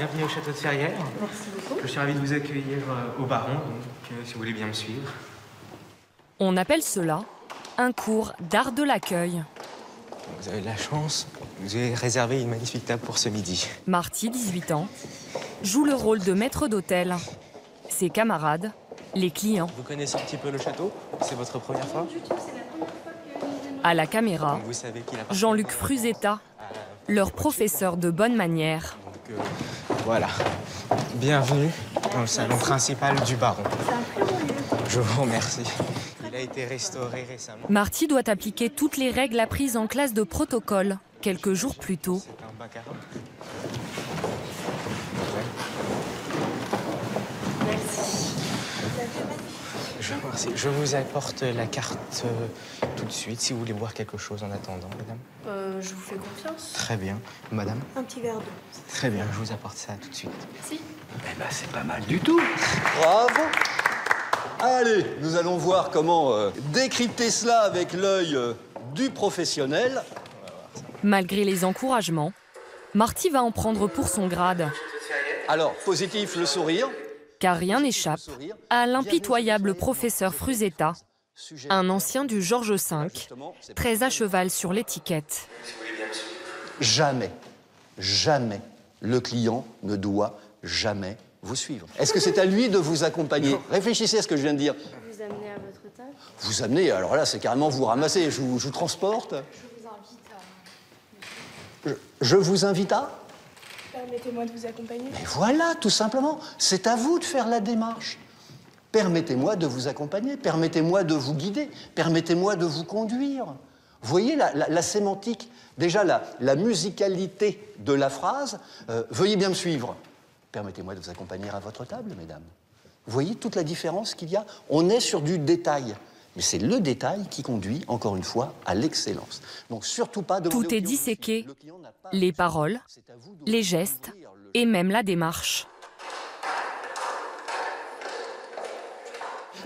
bienvenue au château de Ferrières. Merci beaucoup. Je suis ravi de vous accueillir au Baron, donc si vous voulez bien me suivre. On appelle cela un cours d'art de l'accueil. Vous avez de la chance, vous avez réservé une magnifique table pour ce midi. Marty, 18 ans, joue le rôle de maître d'hôtel. Ses camarades, les clients. Vous connaissez un petit peu le château? C'est votre première fois? À la caméra, Donc vous savez qu'il appartient Jean-Luc Fruzetta, leur professeur de bonne manière. Donc voilà, bienvenue dans le salon principal du Baron. Je vous remercie. Il a été restauré récemment. Marty doit appliquer toutes les règles apprises en classe de protocole quelques jours plus tôt. C'est un baccarat. Merci. Je vous apporte la carte tout de suite, si vous voulez boire quelque chose en attendant, madame. Je vous fais confiance. Très bien. Madame? Un petit verre d'eau. Très bien, je vous apporte ça tout de suite. Merci. Eh ben, c'est pas mal du tout. Bravo. Allez, nous allons voir comment décrypter cela avec l'œil du professionnel. Malgré les encouragements, Marty va en prendre pour son grade. Alors, positif, le sourire. Car rien n'échappe à l'impitoyable professeur Fruzetta, un ancien du Georges V, très à cheval sur l'étiquette. Jamais, jamais, le client ne doit jamais vous suivre. Est-ce que c'est à lui de vous accompagner? Réfléchissez à ce que je viens de dire. Vous amenez à votre table. Vous amenez, alors là, c'est carrément vous ramasser. Je vous transporte. Je vous invite à... Permettez-moi de vous accompagner. Mais voilà, tout simplement. C'est à vous de faire la démarche. Permettez-moi de vous accompagner, permettez-moi de vous guider, permettez-moi de vous conduire. Vous voyez la sémantique, déjà la musicalité de la phrase. Veuillez bien me suivre. Permettez-moi de vous accompagner à votre table, mesdames. Vous voyez toute la différence qu'il y a? On est sur du détail. Mais c'est le détail qui conduit, encore une fois, à l'excellence. Donc surtout pas de... Tout est disséqué, les paroles, les gestes et même la démarche.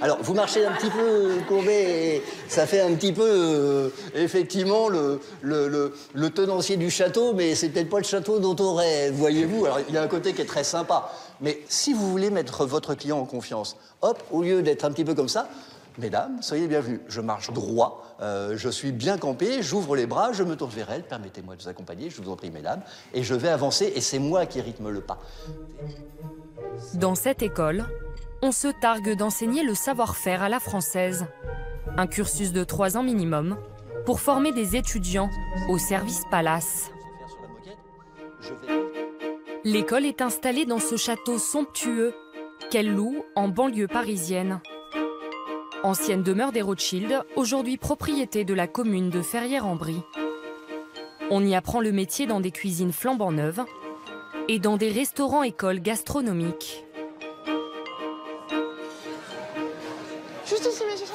Alors, vous marchez un petit peu courbé et ça fait un petit peu, effectivement, le tenancier du château, mais c'est peut-être pas le château dont on rêve, voyez-vous. Alors, il y a un côté qui est très sympa. Mais si vous voulez mettre votre client en confiance, hop, au lieu d'être un petit peu comme ça, mesdames, soyez bienvenues. Je marche droit, je suis bien campé, j'ouvre les bras, je me tourne vers elle, permettez-moi de vous accompagner, je vous en prie, mesdames, et je vais avancer, et c'est moi qui rythme le pas. Dans cette école, on se targue d'enseigner le savoir-faire à la française. Un cursus de 3 ans minimum pour former des étudiants au service palace. L'école est installée dans ce château somptueux qu'elle loue en banlieue parisienne. Ancienne demeure des Rothschild, aujourd'hui propriété de la commune de Ferrières-en-Brie. On y apprend le métier dans des cuisines flambant neuves et dans des restaurants-écoles gastronomiques.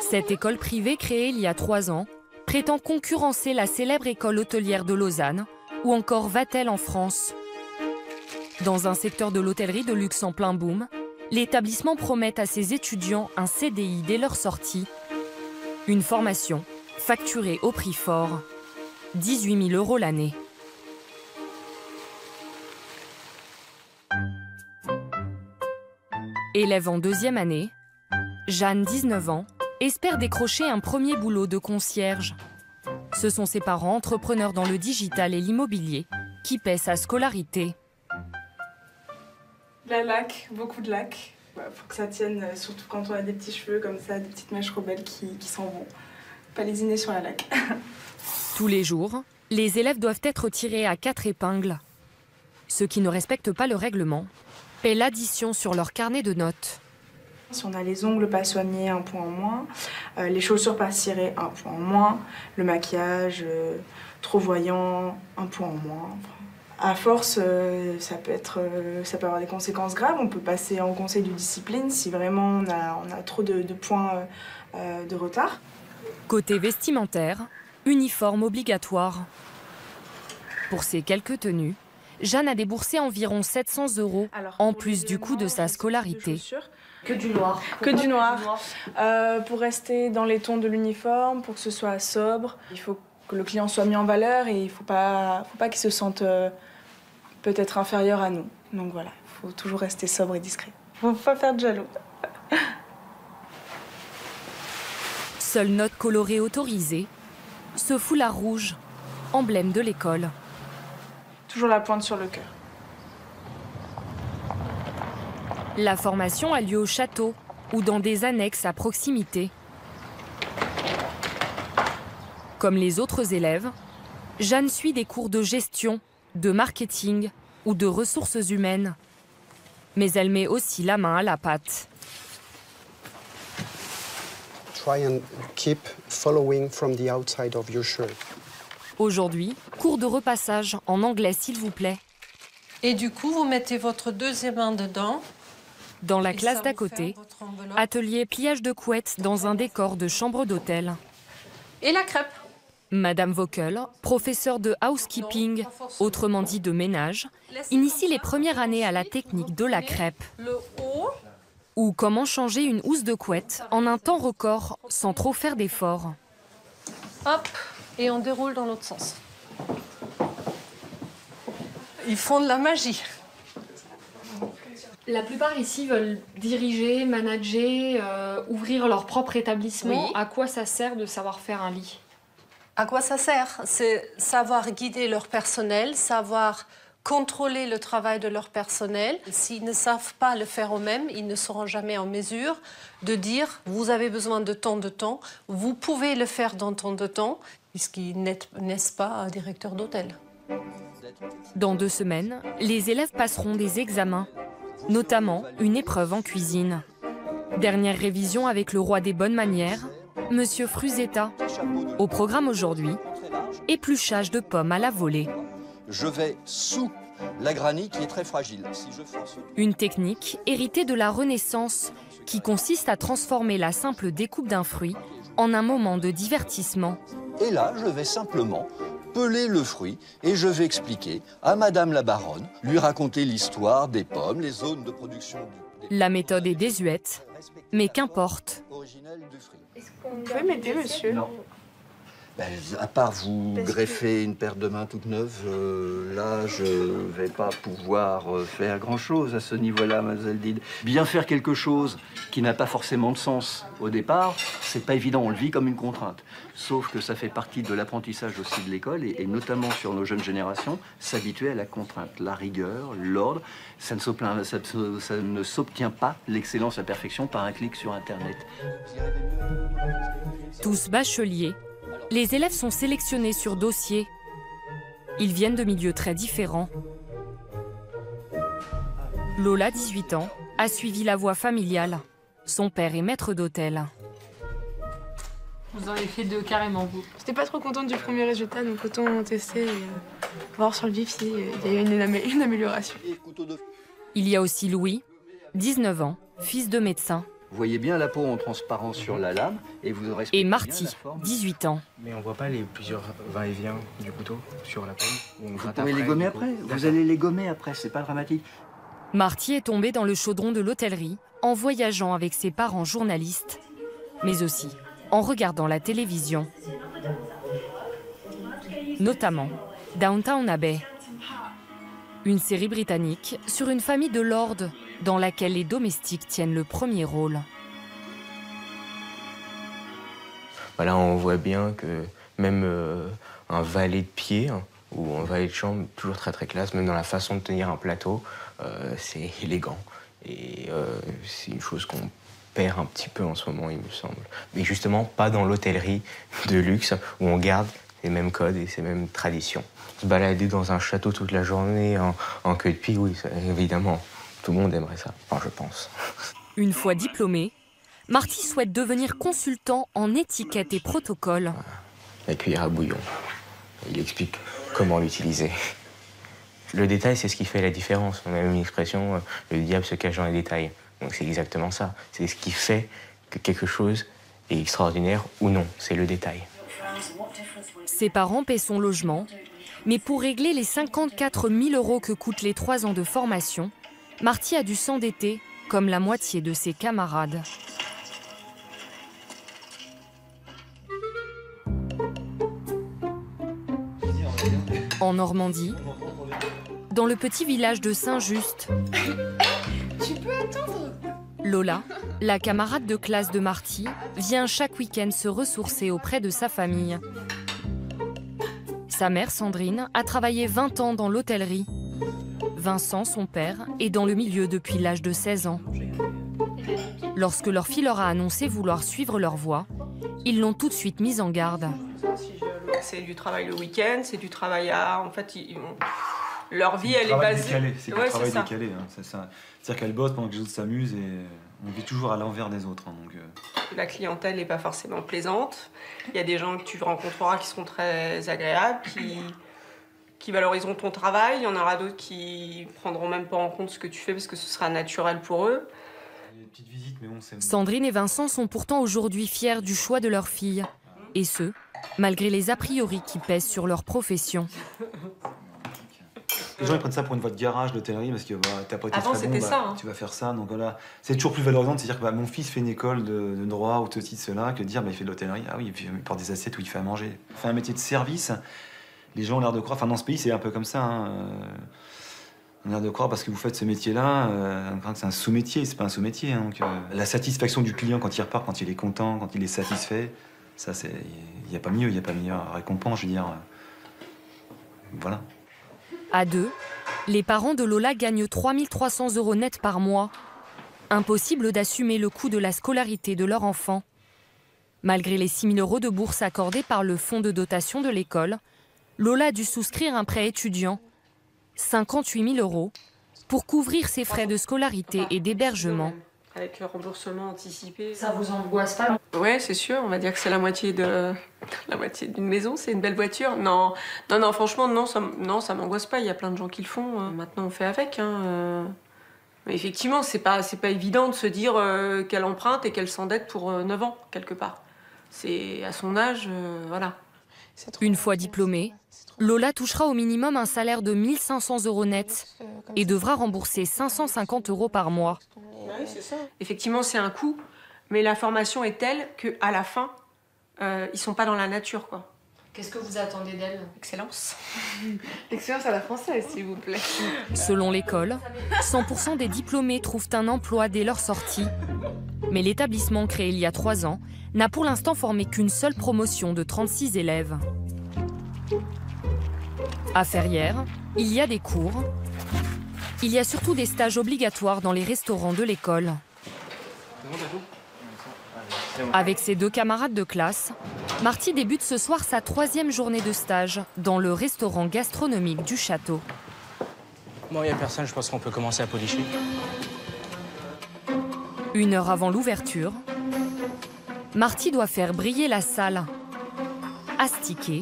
Cette école privée créée il y a 3 ans prétend concurrencer la célèbre école hôtelière de Lausanne ou encore Vatel en France. Dans un secteur de l'hôtellerie de luxe en plein boom, l'établissement promet à ses étudiants un CDI dès leur sortie. Une formation facturée au prix fort, 18 000 € l'année. Élève en 2e année, Jeanne, 19 ans, espère décrocher un premier boulot de concierge. Ce sont ses parents, entrepreneurs dans le digital et l'immobilier, qui paient sa scolarité. La laque, beaucoup de laque. Faut que ça tienne, surtout quand on a des petits cheveux comme ça, des petites mèches rebelles qui s'en vont. Pas lésiner sur la laque. Tous les jours, les élèves doivent être tirés à 4 épingles. Ceux qui ne respectent pas le règlement paient l'addition sur leur carnet de notes. Si on a les ongles pas soignés, 1 point en moins. Les chaussures pas cirées, 1 point en moins. Le maquillage trop voyant, 1 point en moins. À force, ça peut avoir des conséquences graves. On peut passer en conseil de discipline si vraiment on a trop de points de retard. Côté vestimentaire, uniforme obligatoire. Pour ces quelques tenues, Jeanne a déboursé environ 700 € en plus du coût de sa scolarité. Que du noir. Que du noir. Pour rester dans les tons de l'uniforme, pour que ce soit sobre. Il faut que le client soit mis en valeur et il ne faut pas qu'il se sente peut-être inférieur à nous. Donc voilà, il faut toujours rester sobre et discret. Faut pas faire de jaloux. Seule note colorée autorisée, ce foulard rouge, emblème de l'école. Toujours la pointe sur le cœur. La formation a lieu au château ou dans des annexes à proximité. Comme les autres élèves, Jeanne suit des cours de gestion, de marketing ou de ressources humaines. Mais elle met aussi la main à la pâte. Try and keep following from the outside of your shirt. Aujourd'hui, cours de repassage en anglais s'il vous plaît. Et du coup, vous mettez votre deuxième main dedans. Dans la Et classe ça d'à vous côté, fait votre enveloppe. atelier pliage de couettes dans un décor de chambre d'hôtel. Et la crêpe. Madame Vauquel, professeure de housekeeping, autrement dit de ménage, initie les premières années à la technique de la crêpe. Le haut. Ou comment changer une housse de couette en un temps record sans trop faire d'efforts. Hop. Et on déroule dans l'autre sens. Ils font de la magie. La plupart ici veulent diriger, manager, ouvrir leur propre établissement. Oui. À quoi ça sert de savoir faire un lit? À quoi ça sert? C'est savoir guider leur personnel, savoir contrôler le travail de leur personnel. S'ils ne savent pas le faire eux-mêmes, ils ne seront jamais en mesure de dire « vous avez besoin de tant de temps, vous pouvez le faire dans tant de temps », puisqu'ils n'est-ce pas un directeur d'hôtel. Dans 2 semaines, les élèves passeront des examens, notamment une épreuve en cuisine. Dernière révision avec le roi des bonnes manières, Monsieur Fruzetta. Au programme aujourd'hui, épluchage de pommes à la volée. Je vais sous la granit qui est très fragile. Si je force... Une technique héritée de la Renaissance qui consiste à transformer la simple découpe d'un fruit en un moment de divertissement. Et là, je vais simplement peler le fruit et je vais expliquer à Madame la baronne, lui raconter l'histoire des pommes, les zones de production du... La méthode est désuète, mais qu'importe. Vous pouvez m'aider, monsieur? Non. Ben, à part vous greffer une paire de mains toute neuve, là, je vais pas pouvoir faire grand-chose à ce niveau-là, mademoiselle Dide. Bien faire quelque chose qui n'a pas forcément de sens au départ, c'est pas évident, on le vit comme une contrainte. Sauf que ça fait partie de l'apprentissage aussi de l'école, et notamment sur nos jeunes générations, s'habituer à la contrainte, la rigueur, l'ordre. Ça ne s'obtient pas l'excellence, la perfection par un clic sur Internet. Tous bacheliers, les élèves sont sélectionnés sur dossier. Ils viennent de milieux très différents. Lola, 18 ans, a suivi la voie familiale. Son père est maître d'hôtel. Vous en avez fait 2 carrément, vous. J'étais pas trop contente du premier résultat, donc autant tester et voir sur le vif s'il y a une amélioration. Il y a aussi Louis, 19 ans, fils de médecin. Vous voyez bien la peau en transparent sur la lame et vous respectez Et bien Marty, la forme. 18 ans. Mais on voit pas les plusieurs va-et-vient du couteau sur la pomme. Vous pouvez les gommer après, vous allez les gommer après, c'est pas dramatique. Marty est tombé dans le chaudron de l'hôtellerie en voyageant avec ses parents journalistes, mais aussi en regardant la télévision. Notamment Downton Abbey, une série britannique sur une famille de lords dans laquelle les domestiques tiennent le premier rôle. Là, on voit bien que même un valet de pied ou un valet de chambre, toujours très très classe, même dans la façon de tenir un plateau, c'est élégant. Et c'est une chose qu'on perd un petit peu en ce moment, il me semble. Mais justement, pas dans l'hôtellerie de luxe où on garde les mêmes codes et ces mêmes traditions. Se balader dans un château toute la journée en queue de pied, oui, ça, évidemment. Tout le monde aimerait ça, enfin, je pense. Une fois diplômé, Marty souhaite devenir consultant en étiquette et protocole. La cuillère à bouillon. Il explique comment l'utiliser. Le détail, c'est ce qui fait la différence. On a même une expression, le diable se cache dans les détails. Donc c'est exactement ça. C'est ce qui fait que quelque chose est extraordinaire ou non. C'est le détail. Ses parents paient son logement, mais pour régler les 54 000 € que coûtent les 3 ans de formation, Marty a dû s'endetter comme la moitié de ses camarades. En Normandie, dans le petit village de Saint-Just. Tu peux attendre. Lola, la camarade de classe de Marty, vient chaque week-end se ressourcer auprès de sa famille. Sa mère, Sandrine, a travaillé 20 ans dans l'hôtellerie. Vincent, son père, est dans le milieu depuis l'âge de 16 ans. Lorsque leur fille leur a annoncé vouloir suivre leur voie, ils l'ont tout de suite mise en garde. C'est du travail le week-end, c'est du travail à... En fait, leur vie, elle est basée... C'est du travail décalé. Hein, c'est ça. C'est-à-dire qu'elle bosse pendant que les autres s'amusent et on vit toujours à l'envers des autres. Hein, donc, La clientèle n'est pas forcément plaisante. Il y a des gens que tu rencontreras qui seront très agréables, qui valoriseront ton travail. Il y en aura d'autres qui prendront même pas en compte ce que tu fais parce que ce sera naturel pour eux. Sandrine et Vincent sont pourtant aujourd'hui fiers du choix de leur fille. Et ce, malgré les a priori qui pèsent sur leur profession. Les gens ils prennent ça pour une voie de garage, l'hôtellerie, parce que t'as pas été Avant, très bon, ça, hein. tu vas faire ça. Donc voilà, c'est toujours plus valorisant de se dire que mon fils fait une école de droit ou ceci, cela, que de dire il fait de l'hôtellerie. Ah oui, il porte des assiettes où il fait à manger. Il fait un métier de service. Les gens ont l'air de croire, enfin dans ce pays c'est un peu comme ça. Hein, on a l'air de croire parce que vous faites ce métier-là, c'est un sous-métier, c'est pas un sous-métier. Hein, donc, la satisfaction du client quand il repart, quand il est content, quand il est satisfait, ça c'est, il n'y a pas mieux, il n'y a pas meilleure récompense, je veux dire. Voilà. À deux, les parents de Lola gagnent 3 300 € net par mois. Impossible d'assumer le coût de la scolarité de leur enfant. Malgré les 6 000 € de bourse accordée par le fonds de dotation de l'école, Lola a dû souscrire un prêt étudiant, 58 000 € pour couvrir ses frais de scolarité et d'hébergement. Avec le remboursement anticipé. Ça vous angoisse pas? Ouais, c'est sûr. On va dire que c'est la moitié d'une maison. C'est une belle voiture. Non, franchement, non, ça m'angoisse pas. Il y a plein de gens qui le font. Maintenant, on fait avec. Hein. Mais effectivement, c'est pas évident de se dire qu'elle emprunte et qu'elle s'endette pour 9 ans, quelque part. C'est à son âge, voilà. Une fois diplômée, Lola touchera au minimum un salaire de 1 500 € net et devra rembourser 550 € par mois. Oui, c'est ça. Effectivement, c'est un coût, mais la formation est telle qu'à la fin, ils sont pas dans la nature, quoi. Qu'est-ce que vous attendez d'elle? Excellence. Excellence à la française, s'il vous plaît. Selon l'école, 100% des diplômés trouvent un emploi dès leur sortie. Mais l'établissement créé il y a 3 ans n'a pour l'instant formé qu'une seule promotion de 36 élèves. À Ferrières, il y a des cours. Il y a surtout des stages obligatoires dans les restaurants de l'école. Avec ses 2 camarades de classe, Marty débute ce soir sa 3e journée de stage dans le restaurant gastronomique du château. Bon, il n'y a personne, je pense qu'on peut commencer à policher. 1 heure avant l'ouverture, Marty doit faire briller la salle, astiquer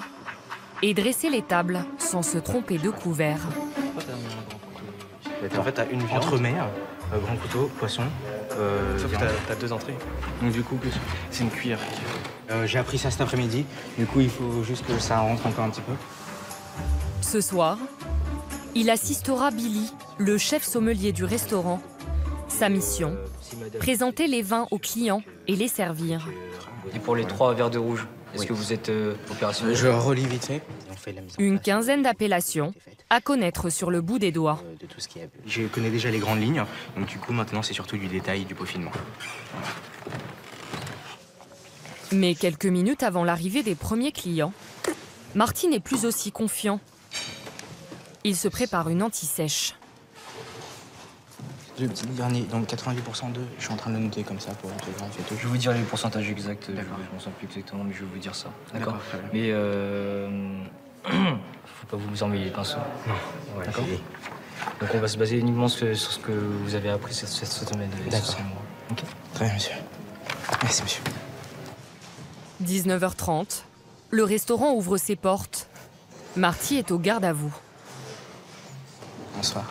et dresser les tables sans se tromper de couvert. En fait, t'as une viande, entremets, grand couteau, poisson. Sauf que t'as 2 entrées. Donc du coup, c'est une cuillère. J'ai appris ça cet après-midi. Du coup, il faut juste que ça rentre encore un petit peu. Ce soir, il assistera Billy, le chef sommelier du restaurant. Sa mission, présenter les vins aux clients et les servir. Et pour les 3 verres de rouge, est-ce que vous êtes opérationnel? Je relis vite fait. Une quinzaine d'appellations à connaître sur le bout des doigts. Je connais déjà les grandes lignes, donc du coup maintenant c'est surtout du détail et du peaufinement. Mais quelques minutes avant l'arrivée des premiers clients, Marty n'est plus aussi confiant. Il se prépare une anti-sèche. Le petit dernier, donc 90% de... Je suis en train de le noter comme ça pour être grand et tout. Je vais vous dire les pourcentages exacts, je ne m'en souviens plus exactement, mais je vais vous dire ça. D'accord. Mais faut pas vous emmêler les pinceaux. Non. Ouais, d'accord. Donc on va se baser uniquement sur ce que vous avez appris cette semaine. D'accord. Okay. Très bien, monsieur. Merci, monsieur. 19h30, le restaurant ouvre ses portes. Marty est au garde à vous. Bonsoir.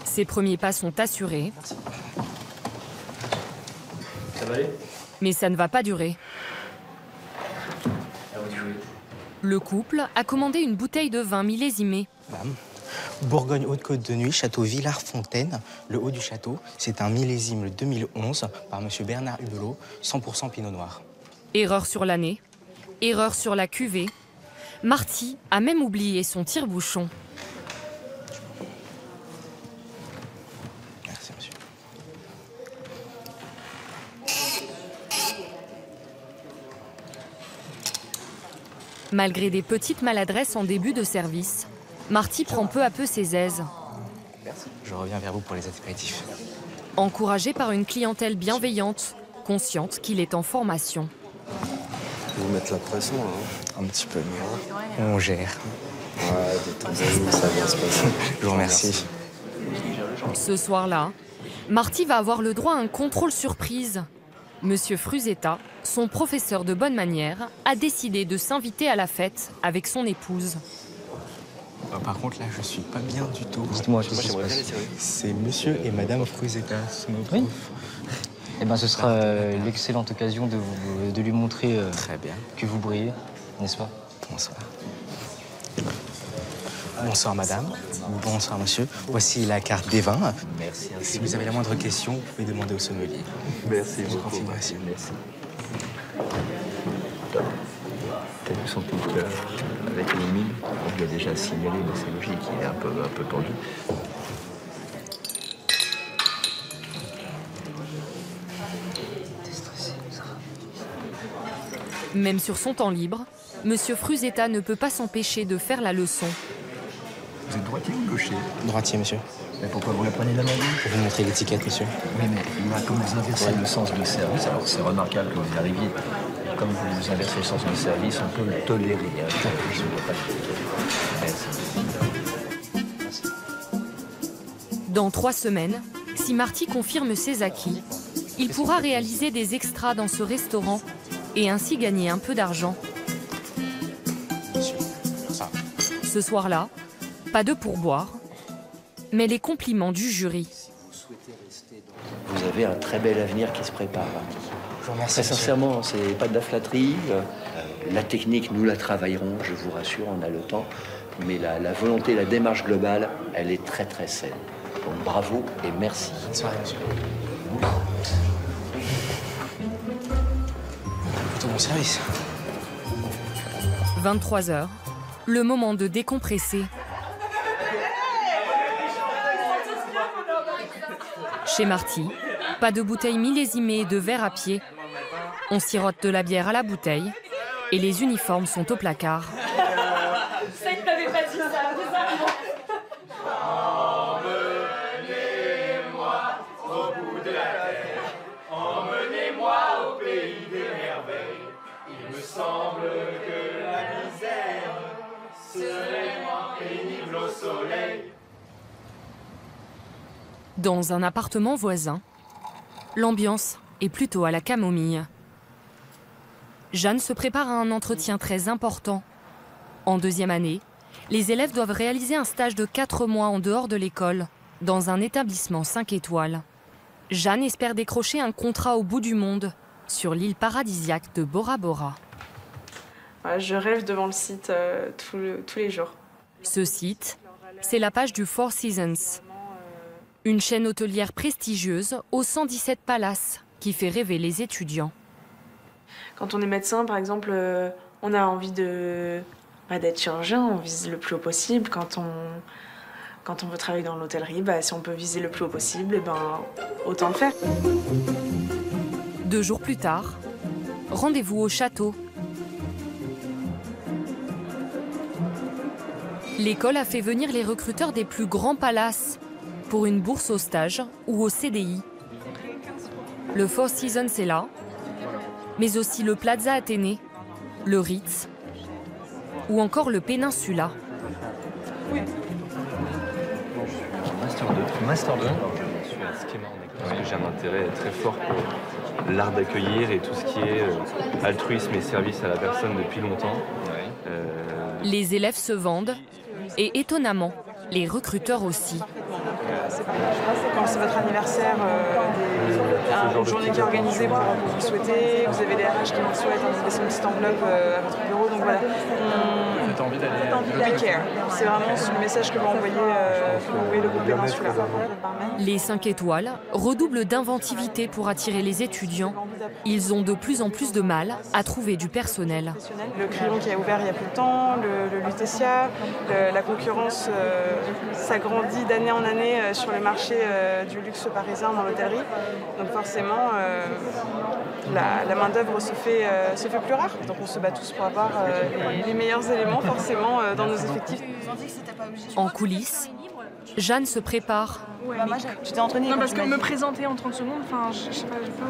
Ses premiers pas sont assurés. Ça va aller? Mais ça ne va pas durer. À vous de jouer. Le couple a commandé une bouteille de vin millésimé. Bourgogne Haute-Côte de Nuit, château Villars-Fontaine. Le haut du château, c'est un millésime 2011 par monsieur Bernard Hubelot, 100% pinot noir. Erreur sur l'année, erreur sur la cuvée. Marty a même oublié son tire-bouchon. Malgré des petites maladresses en début de service, Marty prend peu à peu ses aises. Merci. Je reviens vers vous pour les apéritifs. Encouragé par une clientèle bienveillante, consciente qu'il est en formation. Vous mettre la pression, hein. Un petit peu mieux. On gère. Ouais, détendez-vous, ça va se passer. Je vous remercie. Ce soir-là, Marty va avoir le droit à un contrôle surprise. Monsieur Fruzetta, son professeur de bonne manière, a décidé de s'inviter à la fête avec son épouse. Par contre, là, je suis pas bien du tout. Dites-moi, qu'est-ce qui se passe? C'est monsieur et madame Fruzetta, c'est nos profs. Eh ben, ce sera l'excellente occasion de lui montrer Très bien. que vous brillez, n'est-ce pas? Bonsoir. Bonsoir, madame. Bonsoir, monsieur. Voici la carte des vins. Merci. Si vous avez la moindre question, vous pouvez demander au sommelier. Merci beaucoup. Merci. T'as vu son petit cœur avec les mines? On lui a déjà signalé, mais c'est logique, il est un peu tendu. Même sur son temps libre, Monsieur Fruzetta ne peut pas s'empêcher de faire la leçon. Vous êtes droitier ou gaucher? Droitier, monsieur. Mais pourquoi vous la prenez de la main gauche? Pour vous montrer l'étiquette, monsieur. Oui, mais là, comme vous inversez le sens de service, alors c'est remarquable que vous y arriviez. Comme vous inversez le sens de service, on peut le tolérer. Hein. Je ne vois pas de Merci. Dans 3 semaines, si Marty confirme ses acquis, il pourra réaliser des extras dans ce restaurant et ainsi gagner un peu d'argent. Ce soir-là, pas de pourboire, mais les compliments du jury. Vous avez un très bel avenir qui se prépare. Très sincèrement, c'est pas de la flatterie. La technique, nous la travaillerons, je vous rassure, on a le temps. Mais la volonté, la démarche globale, elle est très très saine. Donc bravo et merci. Bonne soirée, monsieur. Plutôt bon service. 23h, le moment de décompresser. Chez Marty, pas de bouteilles millésimées et de verre à pied. On sirote de la bière à la bouteille et les uniformes sont au placard. Ça, il t'avait pas dit ça, emmenez-moi au bout de la terre, emmenez-moi au pays des merveilles. Il me semble que la misère serait moins pénible au soleil. Dans un appartement voisin, l'ambiance est plutôt à la camomille. Jeanne se prépare à un entretien très important. En 2e année, les élèves doivent réaliser un stage de 4 mois en dehors de l'école, dans un établissement 5 étoiles. Jeanne espère décrocher un contrat au bout du monde, sur l'île paradisiaque de Bora Bora. Je rêve devant le site tous les jours. Ce site, c'est la page du Four Seasons, une chaîne hôtelière prestigieuse aux 117 palaces qui fait rêver les étudiants. Quand on est médecin, par exemple, on a envie d'être chirurgien, on vise le plus haut possible. Quand on veut travailler dans l'hôtellerie, si on peut viser le plus haut possible, autant le faire. 2 jours plus tard, rendez-vous au château. L'école a fait venir les recruteurs des plus grands palaces pour une bourse au stage ou au CDI. Le Four Seasons est là, mais aussi le Plaza Athénée, le Ritz ou encore le Péninsula. Oui. Master 2. Je suis un schéma en école parce que j'ai un intérêt très fort pour l'art d'accueillir et tout ce qui est altruisme et service à la personne depuis longtemps. Les élèves se vendent et étonnamment, les recruteurs aussi. Je sais pas, quand c'est votre anniversaire, une journée qui est organisée pour vous le souhaiter, vous avez des RH qui vous le souhaitent, on laisse une petite enveloppe à votre bureau, donc voilà. T'as envie d'aller Be care. C'est vraiment le message que va envoyer le groupe péninsulaire. Les 5 étoiles redoublent d'inventivité pour attirer les étudiants. Ils ont de plus en plus de mal à trouver du personnel. Le Crayon qui a ouvert il y a peu de temps, le Lutetia, la concurrence s'agrandit d'année en année sur le marché du luxe parisien dans l'hôtellerie. Donc forcément, la main-d'œuvre se fait plus rare. Donc on se bat tous pour avoir les meilleurs éléments forcément dans nos effectifs. En coulisses, Jeanne se prépare. Ouais, tu t'es entraînée. Non, parce que me présenter en 30 secondes, enfin, je sais pas, j'ai peur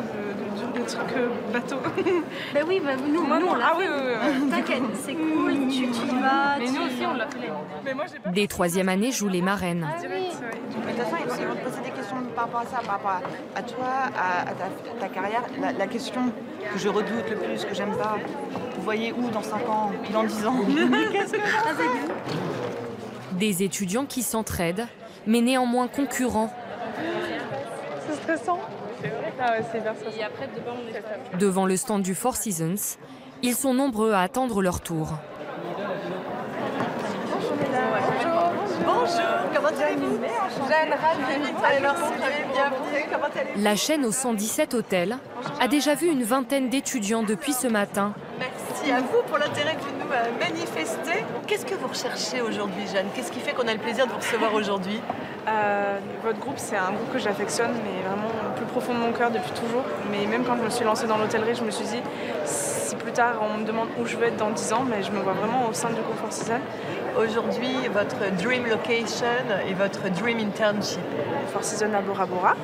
de trucs bateau. Ben oui, nous on l'a fait. Oui. T'inquiète, c'est cool, tu y vas. Mais nous aussi, on l'a fait. Mais moi, j'ai pas... Des 3e années jouent les marraines. De toute façon, ils vont te poser des questions par rapport à ça, par rapport à toi, à ta carrière. La question que je redoute le plus, que j'aime pas, vous voyez où dans 5 ans, dans 10 ans? Qu'est-ce que Des étudiants qui s'entraident, mais néanmoins concurrents. C'est stressant. Ah ouais, c'est hyper stressant. Et après, Devant le stand du Four Seasons, ils sont nombreux à attendre leur tour. Bonjour, comment allez-vous? Jeanne, ravie. La chaîne au 117 hôtels a déjà vu une vingtaine d'étudiants depuis ce matin. Merci à vous pour l'intérêt que vous nous manifestez. Qu'est-ce que vous recherchez aujourd'hui, Jeanne? Qu'est-ce qui fait qu'on a le plaisir de vous recevoir aujourd'hui? Votre groupe, c'est un groupe que j'affectionne, mais vraiment au plus profond de mon cœur depuis toujours. Mais même quand je me suis lancée dans l'hôtellerie, je me suis dit, si plus tard on me demande où je veux être dans 10 ans, mais je me vois vraiment au sein du groupe Four Seasons. Aujourd'hui, votre dream location et votre dream internship? Four Seasons à Bora Bora.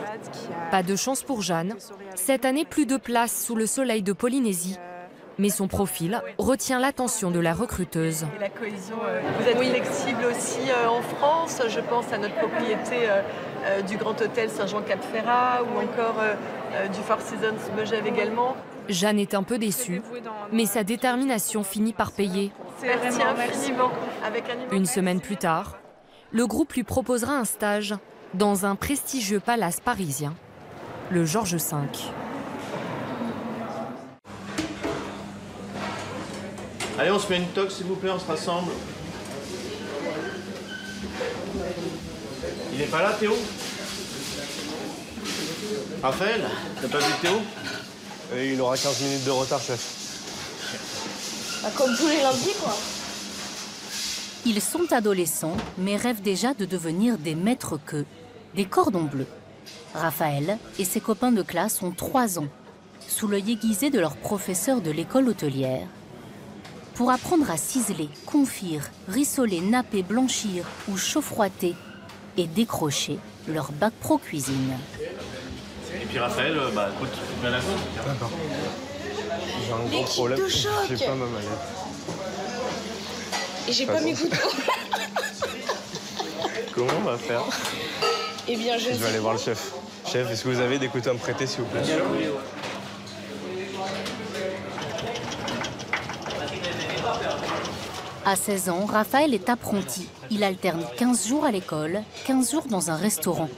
Pas de chance pour Jeanne. Cette année, plus de place sous le soleil de Polynésie. Mais son profil retient l'attention de la recruteuse. Et la cohésion, vous êtes flexible aussi en France. Je pense à notre propriété du Grand Hôtel Saint-Jean-Cap-Ferrat ou encore du Four Seasons Megève également. Jeanne est un peu déçue, mais sa détermination finit par payer. Merci infiniment. Une semaine plus tard, le groupe lui proposera un stage dans un prestigieux palace parisien, le Georges V. Allez, on se met une toque, s'il vous plaît, on se rassemble. Il est pas là, Théo? Raphaël, t'as pas vu Théo? Il aura 15 minutes de retard, chef. Comme tous les lundis, quoi. Ils sont adolescents, mais rêvent déjà de devenir des maîtres-queux, des cordons bleus. Raphaël et ses copains de classe ont 3 ans, sous l'œil aiguisé de leur professeur de l'école hôtelière. Pour apprendre à ciseler, confire, rissoler, napper, blanchir ou chaufroiter et décrocher leur bac pro cuisine. Et puis Raphaël, écoute, tu viens à la maison. D'accord. J'ai un gros problème, j'ai pas ma mallette. Et j'ai pas mes couteaux. Comment on va faire? Eh bien, je vais aller voir le chef. Chef, est-ce que vous avez des couteaux à me prêter, s'il vous plaît? À 16 ans, Raphaël est apprenti. Il alterne 15 jours à l'école, 15 jours dans un restaurant.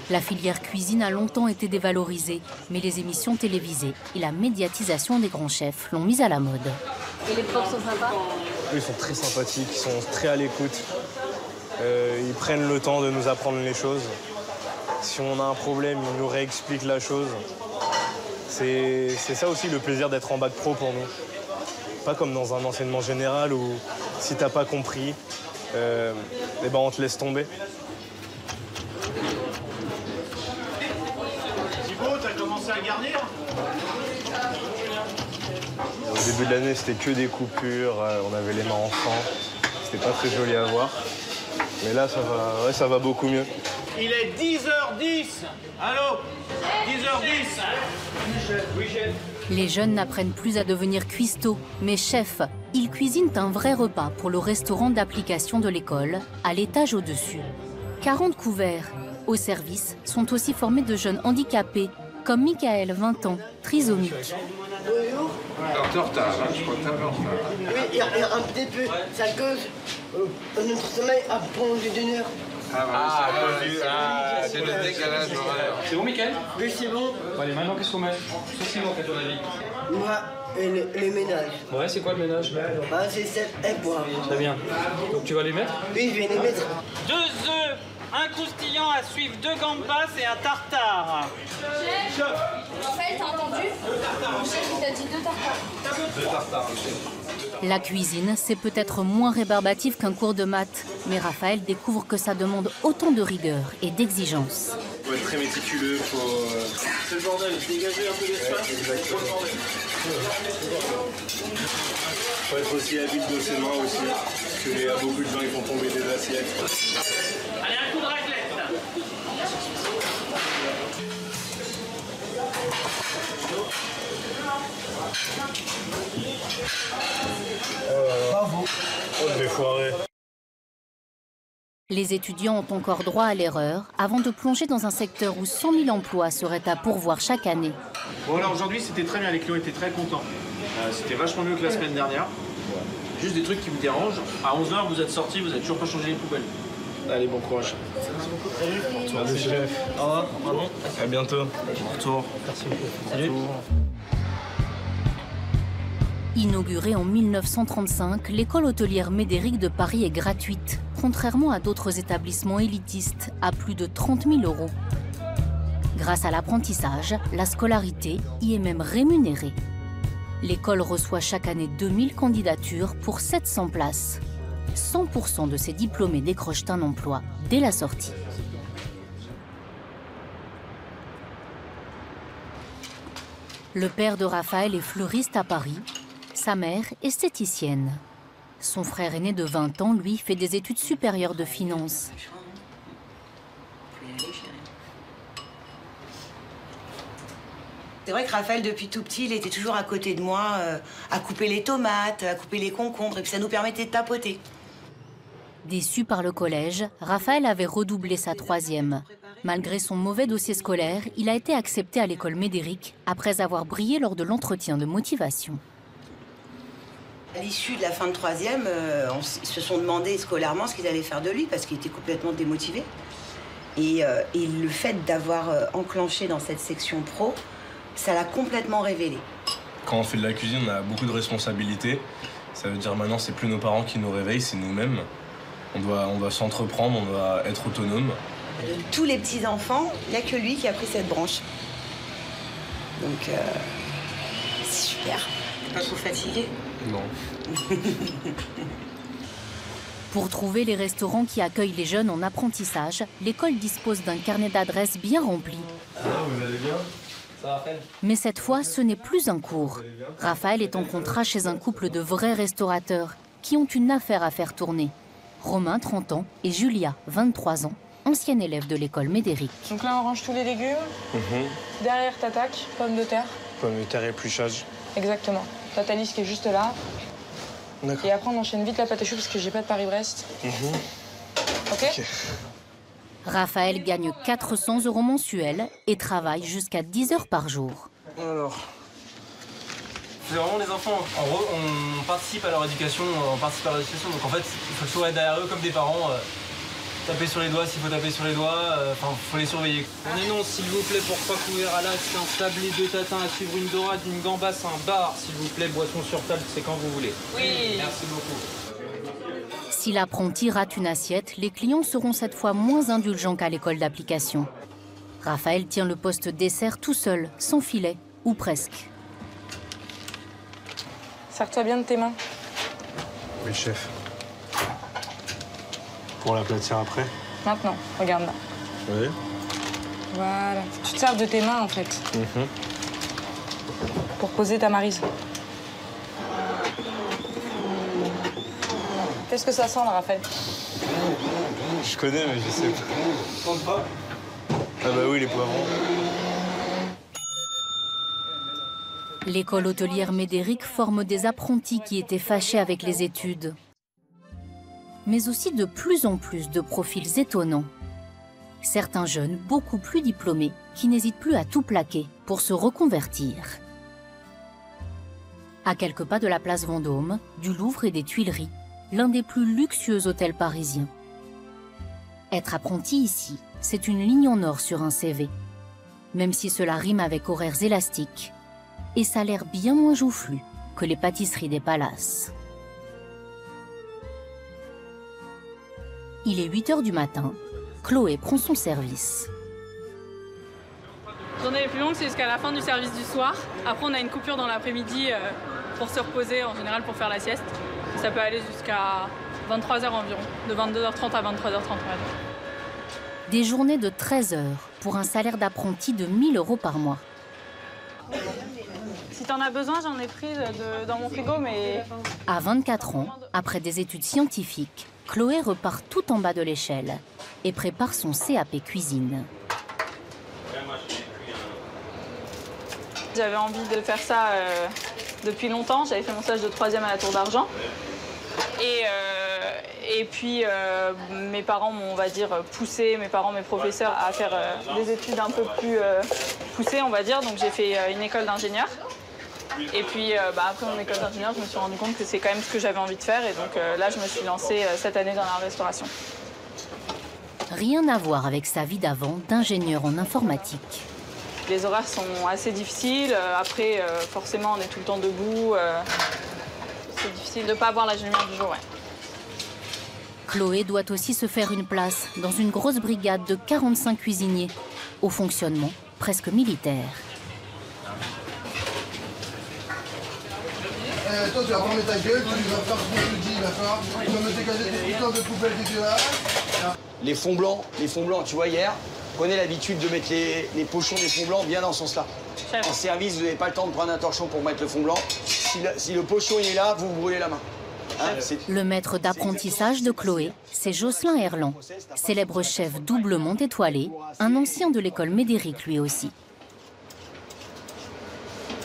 La filière cuisine a longtemps été dévalorisée, mais les émissions télévisées et la médiatisation des grands chefs l'ont mise à la mode. Et les profs sont sympas? Ils sont très sympathiques, ils sont très à l'écoute. Ils prennent le temps de nous apprendre les choses. Si on a un problème, ils nous réexpliquent la chose. C'est ça aussi le plaisir d'être en bac pro pour nous. Pas comme dans un enseignement général où si t'as pas compris, on te laisse tomber. Thibaut, t'as commencé à garnir? Au début de l'année, c'était que des coupures, on avait les mains en sang. C'était pas très joli à voir. Mais là, ça va beaucoup mieux. Il est 10h10. Allô? 10h10. Oui, chef. Les jeunes n'apprennent plus à devenir cuistots, mais chefs. Ils cuisinent un vrai repas pour le restaurant d'application de l'école, à l'étage au-dessus. 40 couverts au service sont aussi formés de jeunes handicapés, comme Michael, 20 ans, trisomique. Bonjour. Alors, t'es en retard, hein, je crois que t'es un peu en retard. Oui, un petit peu. C'est à cause notre sommeil a prolongé d'une heure. C'est le décalage horaire. C'est bon, Mickaël? Oui, c'est bon. Allez, maintenant, qu'est-ce qu'on met? Saucisse, à ton avis? Moi, Et les ménages. Ouais, c'est quoi le ménage? Bah, c'est 7 points. Très bien. Donc tu vas les mettre? Oui, je vais les mettre. 2 œufs, un croustillant à suivre, 2 gambas et un tartare. Chef, Raphaël, t'as entendu? Mon chef, il t'a dit 2 tartares. 2 tartares, La cuisine, c'est peut-être moins rébarbatif qu'un cours de maths, mais Raphaël découvre que ça demande autant de rigueur et d'exigence. Il faut être très méticuleux, C'est le bordel, dégagez un peu l'espace. Faut être aussi habile de ses mains aussi, parce qu'il y a beaucoup de gens qui font tomber des assiettes. Allez, un coup de raclette. Bravo. Oh, je l'ai foiré. Les étudiants ont encore droit à l'erreur avant de plonger dans un secteur où 100 000 emplois seraient à pourvoir chaque année. Bon, alors aujourd'hui, c'était très bien, les clients étaient très contents. C'était vachement mieux que la semaine dernière. Juste des trucs qui vous dérangent. À 11h, vous êtes sortis, vous n'avez toujours pas changé les poubelles. Allez, bon courage. Merci, chef. Au revoir. Pardon. À bientôt. Retour. Merci. Salut. Inaugurée en 1935, l'école hôtelière Médéric de Paris est gratuite, contrairement à d'autres établissements élitistes à plus de 30 000 €. Grâce à l'apprentissage, la scolarité y est même rémunérée. L'école reçoit chaque année 2000 candidatures pour 700 places. 100% de ces diplômés décrochent un emploi dès la sortie. Le père de Raphaël est fleuriste à Paris. Sa mère, esthéticienne. Son frère aîné de 20 ans, lui, fait des études supérieures de finance. C'est vrai que Raphaël, depuis tout petit, il était toujours à côté de moi, à couper les tomates, à couper les concombres, et puis ça nous permettait de tapoter. Déçu par le collège, Raphaël avait redoublé sa 3e. Malgré son mauvais dossier scolaire, il a été accepté à l'école Médéric après avoir brillé lors de l'entretien de motivation. À l'issue de la fin de 3e, ils se sont demandé scolairement ce qu'ils allaient faire de lui parce qu'il était complètement démotivé. Et le fait d'avoir enclenché dans cette section pro, ça l'a complètement révélé. Quand on fait de la cuisine, on a beaucoup de responsabilités. Ça veut dire maintenant, c'est plus nos parents qui nous réveillent, c'est nous-mêmes. On doit s'entreprendre, on doit être autonome. De tous les petits-enfants, il n'y a que lui qui a pris cette branche. Donc, c'est super. Pas trop fatigué? Non. Pour trouver les restaurants qui accueillent les jeunes en apprentissage, l'école dispose d'un carnet d'adresses bien rempli. Ah, vous allez bien? Ça va, Raphaël? Mais cette fois, ce n'est plus un cours. Raphaël est en contrat chez un couple de vrais restaurateurs qui ont une affaire à faire tourner. Romain, 30 ans, et Julia, 23 ans, ancienne élève de l'école Médéric. Donc là, on range tous les légumes. Derrière, t'attaques, pommes de terre. Pommes de terre, épluchage. Exactement. T'as ta liste qui est juste là. D'accord. Et après, on enchaîne vite la pâte à choux parce que j'ai pas de Paris-Brest. Ok. Raphaël gagne 400 € mensuels et travaille jusqu'à 10 heures par jour. Alors, C'est vraiment les enfants. En gros, on participe à leur éducation, Donc en fait, il faut toujours être derrière eux comme des parents. Taper sur les doigts s'il faut taper sur les doigts. Faut les surveiller. On énonce, s'il vous plaît, pour pas couvert à l'axe, un sablé, 2 tatins à suivre, une dorade, une gambasse, un bar, s'il vous plaît, boisson sur table, c'est quand vous voulez. Oui. Merci beaucoup. Si l'apprenti rate une assiette, les clients seront cette fois moins indulgents qu'à l'école d'application. Raphaël tient le poste dessert tout seul, sans filet, ou presque. Serre-toi bien de tes mains. oui, chef. Pour l'aplatir après? Maintenant, regarde là. Oui. Voilà. Tu te sers de tes mains, en fait, pour poser ta maryse. Qu'est-ce que ça sent, là, Raphaël? Je connais, mais je sais pas. Ah bah oui, les poivrons. L'école hôtelière Médéric forme des apprentis qui étaient fâchés avec les études. Mais aussi de plus en plus de profils étonnants. Certains jeunes, beaucoup plus diplômés, qui n'hésitent plus à tout plaquer pour se reconvertir. À quelques pas de la place Vendôme, du Louvre et des Tuileries, l'un des plus luxueux hôtels parisiens. Être apprenti ici, c'est une ligne en or sur un CV. Même si cela rime avec horaires élastiques, et ça a l'air bien moins joufflu que les pâtisseries des palaces. Il est 8 h du matin, Chloé prend son service. La journée les plus longue, c'est jusqu'à la fin du service du soir. Après, on a une coupure dans l'après-midi pour se reposer, en général pour faire la sieste. Ça peut aller jusqu'à 23 h environ, de 22h30 à 23h30. Des journées de 13 heures pour un salaire d'apprenti de 1 000 € par mois. Si t'en as besoin, j'en ai pris dans mon frigo, mais... À 24 ans, après des études scientifiques, Chloé repart tout en bas de l'échelle et prépare son CAP cuisine. J'avais envie de faire ça depuis longtemps. J'avais fait mon stage de 3e à la Tour d'Argent. Et puis, mes parents m'ont, on va dire, poussé, mes professeurs, à faire des études un peu plus poussées, on va dire. Donc, j'ai fait une école d'ingénieur. Et puis, après mon école d'ingénieur, je me suis rendu compte que c'est quand même ce que j'avais envie de faire. Et donc, là, je me suis lancée cette année dans la restauration. Rien à voir avec sa vie d'avant d'ingénieur en informatique. Les horaires sont assez difficiles. Après, forcément, on est tout le temps debout. C'est difficile de ne pas avoir la lumière du jour, ouais. Chloé doit aussi se faire une place dans une grosse brigade de 45 cuisiniers, au fonctionnement presque militaire. Toi, tu vas prendre ta gueule, tu vas faire ce que je te dis, d'accord? Tu vas me dégager tes putains de poubelles dégueulasses. Les fonds blancs, tu vois, hier, prenez l'habitude de mettre les pochons des fonds blancs bien dans ce sens-là. En service, vous n'avez pas le temps de prendre un torchon pour mettre le fond blanc. Si le pochon il est là, vous vous brûlez la main. Hein, le maître d'apprentissage de Chloé, c'est Jocelyn Herland, célèbre chef doublement étoilé, un ancien de l'école Médéric lui aussi.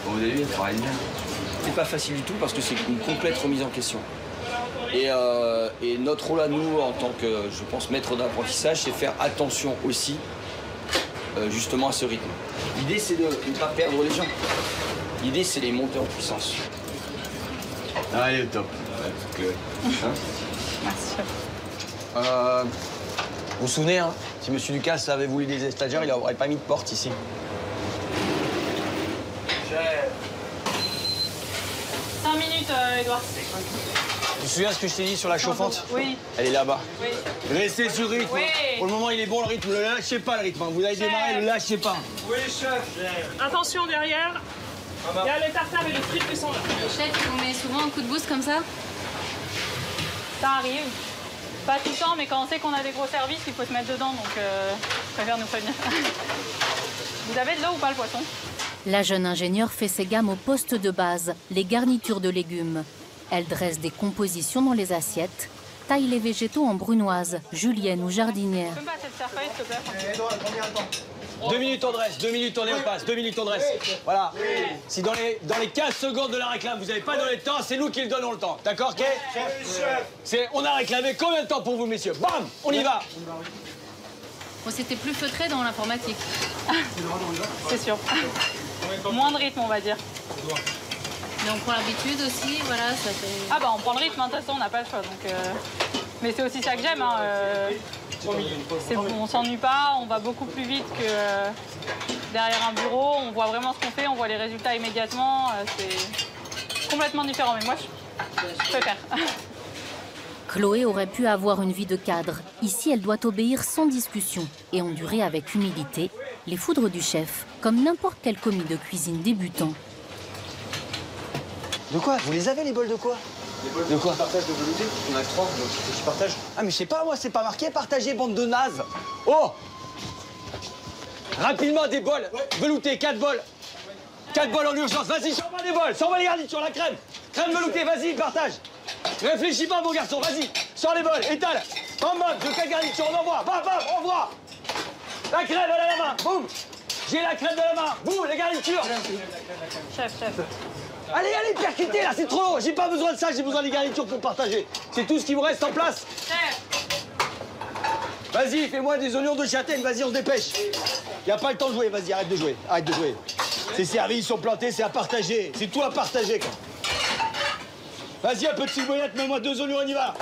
Au début, il travaille bien. C'est pas facile du tout parce que c'est une complète remise en question. Et notre rôle à nous, en tant que, je pense, maître d'apprentissage, c'est faire attention aussi, justement, à ce rythme. L'idée, c'est de ne pas perdre les gens. L'idée, c'est les monter en puissance. Ah, elle est au top. Merci. Vous vous souvenez, hein, si M. Ducasse avait voulu des stagiaires, il n'aurait pas mis de porte ici. Chef. 5 minutes, Edouard. Tu te souviens ce que je t'ai dit sur la chauffante? Oui. Elle est là-bas. Oui. Restez sur le rythme. Oui. Pour le moment, il est bon le rythme. Ne lâchez pas le rythme. Vous avez démarré, ne lâchez pas. Oui, chef. Attention derrière. Il y a les tartares et les frites qui sont là. Chef, on met souvent un coup de boost comme ça? Ça arrive. Pas tout le temps, mais quand on sait qu'on a des gros services, il faut se mettre dedans, donc je préfère nous prévenir. Vous avez de l'eau ou pas, le poisson? La jeune ingénieure fait ses gammes au poste de base, les garnitures de légumes. Elle dresse des compositions dans les assiettes, taille les végétaux en brunoise, julienne ou jardinière. Tu peux me passer le cerfeuil, s'il te plaît? 2 minutes on dresse, 2 minutes on est en passe, 2 minutes on dresse. Voilà. Si dans les 15 secondes de la réclame, vous n'avez pas donné le temps, c'est nous qui le donnons le temps. D'accord, ok? On a réclamé combien de temps pour vous, messieurs? Bam! On y va! Bon, c'était plus feutré dans l'informatique. C'est sûr. Moins de rythme, on va dire. Mais on prend l'habitude aussi, voilà, ça fait... Ah bah on prend le rythme, de toute façon, on n'a pas le choix. Donc, mais c'est aussi ça que j'aime. Hein, on s'ennuie pas, on va beaucoup plus vite que derrière un bureau. On voit vraiment ce qu'on fait, on voit les résultats immédiatement. C'est complètement différent, mais moi, je préfère. Chloé aurait pu avoir une vie de cadre. Ici, elle doit obéir sans discussion et endurer avec humilité les foudres du chef, comme n'importe quel commis de cuisine débutant. De quoi? Vous les avez, les bols de quoi? De quoi? Partage de velouté. On a 3, donc je partage. Ah, mais je sais pas, moi, c'est pas marqué partager, bande de nazes. Oh! Rapidement, des bols. Velouté, 4 bols. 4 bols en urgence. Vas-y, sors-moi des bols. Sors-moi les garnitures, la crème. Crème veloutée, vas-y, partage. Réfléchis pas, mon garçon, vas-y. Sors les bols, étale. Bam, bam, de 4 garnitures, on envoie. Bam, bam, on envoie. La crème, elle a la main. Boum. J'ai la crème de la main. Boum, les garnitures. Chef. Allez, allez, percutez là, c'est trop long. J'ai pas besoin de ça, j'ai besoin des garnitures pour partager. C'est tout ce qui vous reste en place. Vas-y, fais-moi des oignons de châtaigne, vas-y, on se dépêche. Y a pas le temps de jouer, vas-y, arrête de jouer. Arrête de jouer. C'est servi, ils sont plantés, c'est à partager. C'est tout à partager, quoi. Vas-y, un peu de ciboulette, mets-moi 2 oignons, on y va.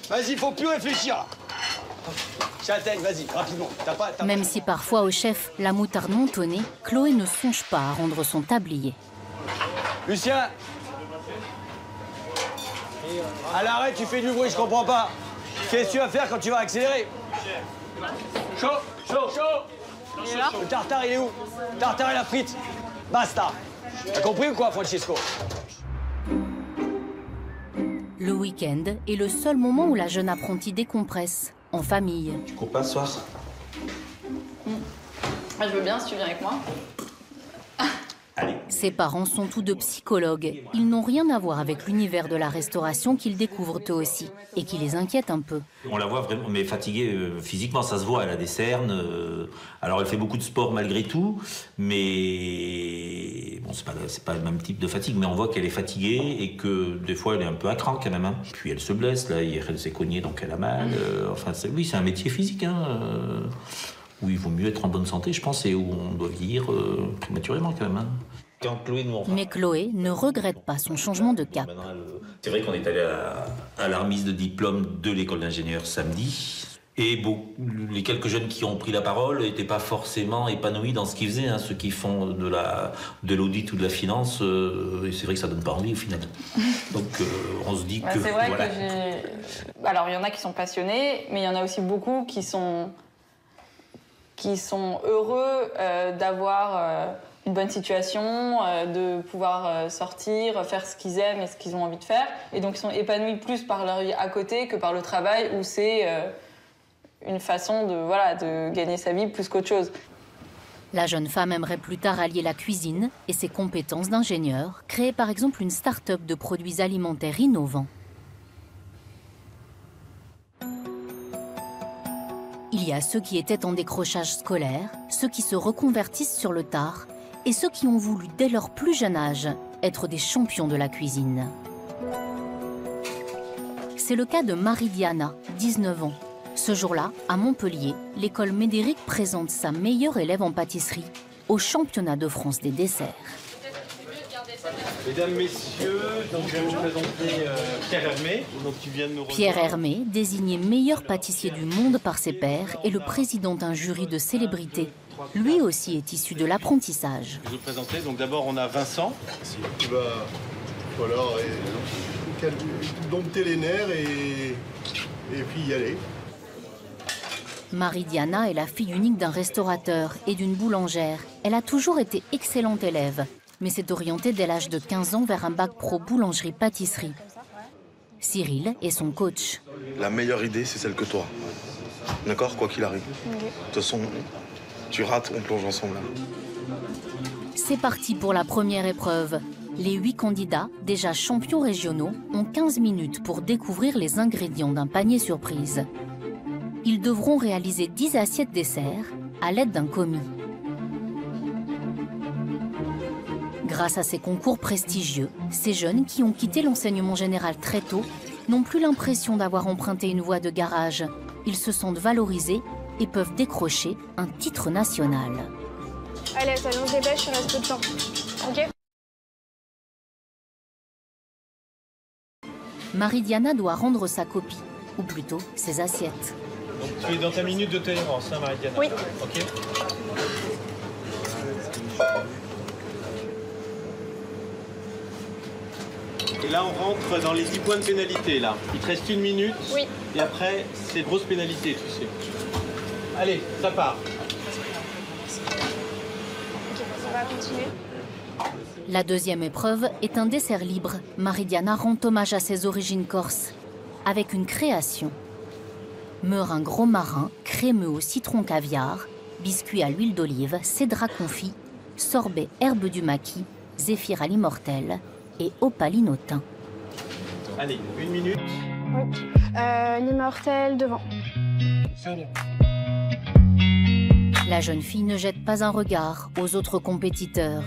Vas-y, faut plus réfléchir, là. Châtaigne, vas-y, rapidement. Même si parfois au chef, la moutarde montonnée, Chloé ne songe pas à rendre son tablier. Lucien, à l'arrêt, tu fais du bruit, je comprends pas. Qu'est-ce que tu vas faire quand tu vas accélérer? Chaud, chaud, chaud. Le tartare, il est où? Le tartare et la frite. Basta. T'as compris ou quoi, Francesco? Le week-end est le seul moment où la jeune apprentie décompresse, en famille. Tu cours pas ce soir? Je veux bien si tu viens avec moi. Ses parents sont tous deux psychologues. Ils n'ont rien à voir avec l'univers de la restauration qu'ils découvrent eux aussi et qui les inquiète un peu. On la voit vraiment, mais fatiguée physiquement, ça se voit, elle a des cernes. Alors elle fait beaucoup de sport malgré tout, mais bon, c'est pas le même type de fatigue, mais on voit qu'elle est fatiguée et que des fois elle est un peu à cran quand même. Hein. Puis elle se blesse, là, hier elle s'est cognée donc elle a mal. Enfin, oui, c'est un métier physique, hein, où il vaut mieux être en bonne santé, je pense, et où on doit vieillir prématurément quand même. Hein. Quand Chloé nous Mais Chloé ne regrette pas son changement de cap. C'est vrai qu'on est allé à la remise de diplôme de l'école d'ingénieur samedi. Et bon, les quelques jeunes qui ont pris la parole n'étaient pas forcément épanouis dans ce qu'ils faisaient. Hein. Ceux qui font de l'audit ou de la finance, c'est vrai que ça donne pas envie au final. Donc on se dit que... C'est vrai voilà. que j'ai... Alors il y en a qui sont passionnés, mais il y en a aussi beaucoup qui sont heureux d'avoir... une bonne situation, de pouvoir sortir, faire ce qu'ils aiment et ce qu'ils ont envie de faire. Et donc ils sont épanouis plus par leur vie à côté que par le travail où c'est une façon de gagner sa vie plus qu'autre chose. La jeune femme aimerait plus tard allier la cuisine et ses compétences d'ingénieur, créer par exemple une start-up de produits alimentaires innovants. Il y a ceux qui étaient en décrochage scolaire, ceux qui se reconvertissent sur le tard, et ceux qui ont voulu, dès leur plus jeune âge, être des champions de la cuisine. C'est le cas de Marie-Diana, 19 ans. Ce jour-là, à Montpellier, l'école Médéric présente sa meilleure élève en pâtisserie au championnat de France des desserts. Mesdames, Messieurs, donc je vais vous présenter Pierre Hermé. Donc, tu viens de nous Pierre Hermé, désigné meilleur pâtissier du monde par ses pairs, est le président d'un jury de célébrités. Lui aussi est issu de l'apprentissage. Je vais vous présenter. Donc d'abord, on a Vincent. Voilà, dompter les nerfs et puis y aller. Marie-Diana est la fille unique d'un restaurateur et d'une boulangère. Elle a toujours été excellente élève, mais s'est orientée dès l'âge de 15 ans vers un bac pro boulangerie-pâtisserie. Cyril est son coach. La meilleure idée, c'est celle que toi. D'accord, quoi qu'il arrive. De toute façon, tu rates, on plonge ensemble. C'est parti pour la première épreuve. Les 8 candidats, déjà champions régionaux, ont 15 minutes pour découvrir les ingrédients d'un panier surprise. Ils devront réaliser 10 assiettes dessert à l'aide d'un commis. Grâce à ces concours prestigieux, ces jeunes qui ont quitté l'enseignement général très tôt n'ont plus l'impression d'avoir emprunté une voie de garage. Ils se sentent valorisés et peuvent décrocher un titre national. Allez, ça nous dépêche, il reste peu de temps. Ok. Marie-Diana doit rendre sa copie, ou plutôt ses assiettes. Donc tu es dans ta minute de tolérance, hein, Marie-Diana? Oui. Ok. Et là, on rentre dans les 10 points de pénalité, là. Il te reste 1 minute. Oui. Et après, c'est grosse pénalité, tu sais. Allez, ça part. Ok, on va continuer. La deuxième épreuve est un dessert libre. Marie-Diana rend hommage à ses origines corses, avec une création. Meringue gros marin, crémeux au citron caviar, biscuits à l'huile d'olive, cédra confit, sorbet herbe du maquis, zéphyr à l'immortel et opaline au thym. Allez, 1 minute. Oui. L'immortel devant. La jeune fille ne jette pas un regard aux autres compétiteurs.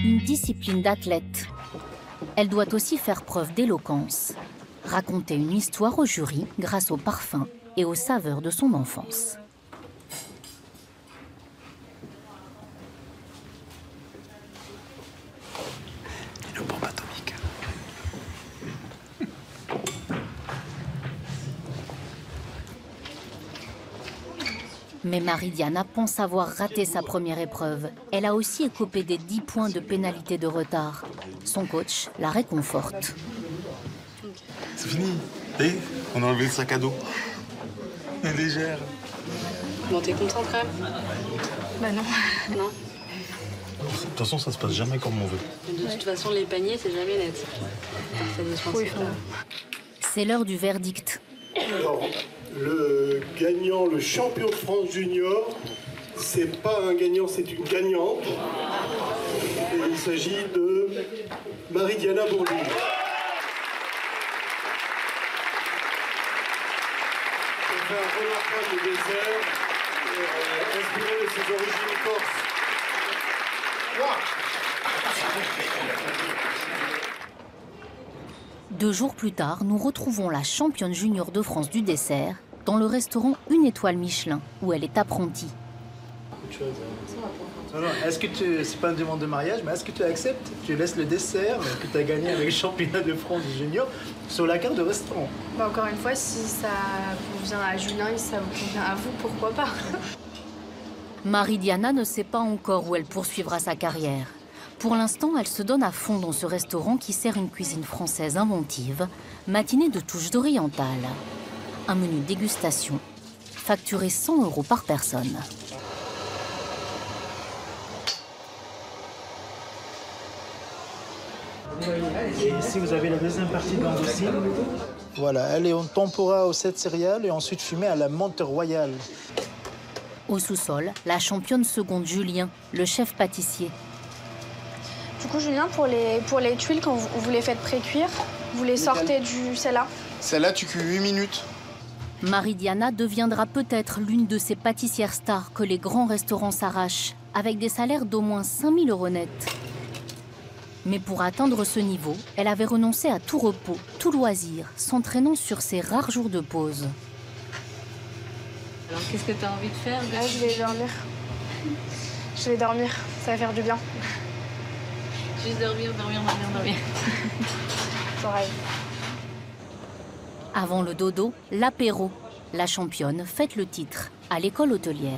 Une discipline d'athlète. Elle doit aussi faire preuve d'éloquence, raconter une histoire au jury grâce au parfum et aux saveurs de son enfance. Mais Marie-Diana pense avoir raté sa première épreuve. Elle a aussi écopé des 10 points de pénalité de retard. Son coach la réconforte. C'est fini. Et on a enlevé le sac à dos. Elle est légère. Bon, t'es content quand même? Bah non. Non. De toute façon, ça se passe jamais comme on veut. De toute façon, les paniers, c'est jamais net. C'est l'heure du verdict. Alors, le gagnant, le champion de France junior, c'est pas un gagnant, c'est une gagnante. Et il s'agit de Marie-Diana Bourlou. Elle fait un remarquable dessert, inspiré de ses origines corses. Deux jours plus tard, nous retrouvons la championne junior de France du dessert dans le restaurant Une Étoile Michelin, où elle est apprentie. Est-ce que c'est pas une demande de mariage, mais est-ce que tu acceptes, tu laisses le dessert que tu as gagné avec le championnat de France junior sur la carte de restaurant? Bah encore une fois, si ça convient à Julien et si ça vous convient à vous, pourquoi pas? Marie-Diana ne sait pas encore où elle poursuivra sa carrière. Pour l'instant, elle se donne à fond dans ce restaurant qui sert une cuisine française inventive, matinée de touches d'oriental. Un menu dégustation, facturé 100 € par personne. Et ici, vous avez la deuxième partie de l'andoucine. Voilà, elle est en tempura aux 7 céréales et ensuite fumée à la menthe royale. Au sous-sol, la championne seconde Julien, le chef pâtissier. Du coup, Julien, pour les tuiles, quand vous les faites pré-cuire, vous les sortez du celle-là? Celle-là, tu cuis 8 minutes. Marie-Diana deviendra peut-être l'une de ces pâtissières stars que les grands restaurants s'arrachent, avec des salaires d'au moins 5 000 € net. Mais pour atteindre ce niveau, elle avait renoncé à tout repos, tout loisir, s'entraînant sur ses rares jours de pause. Alors, qu'est-ce que tu as envie de faire? Là, je vais dormir. Je vais dormir, ça va faire du bien. Juste dormir. Pareil. Avant le dodo, l'apéro. La championne fête le titre à l'école hôtelière.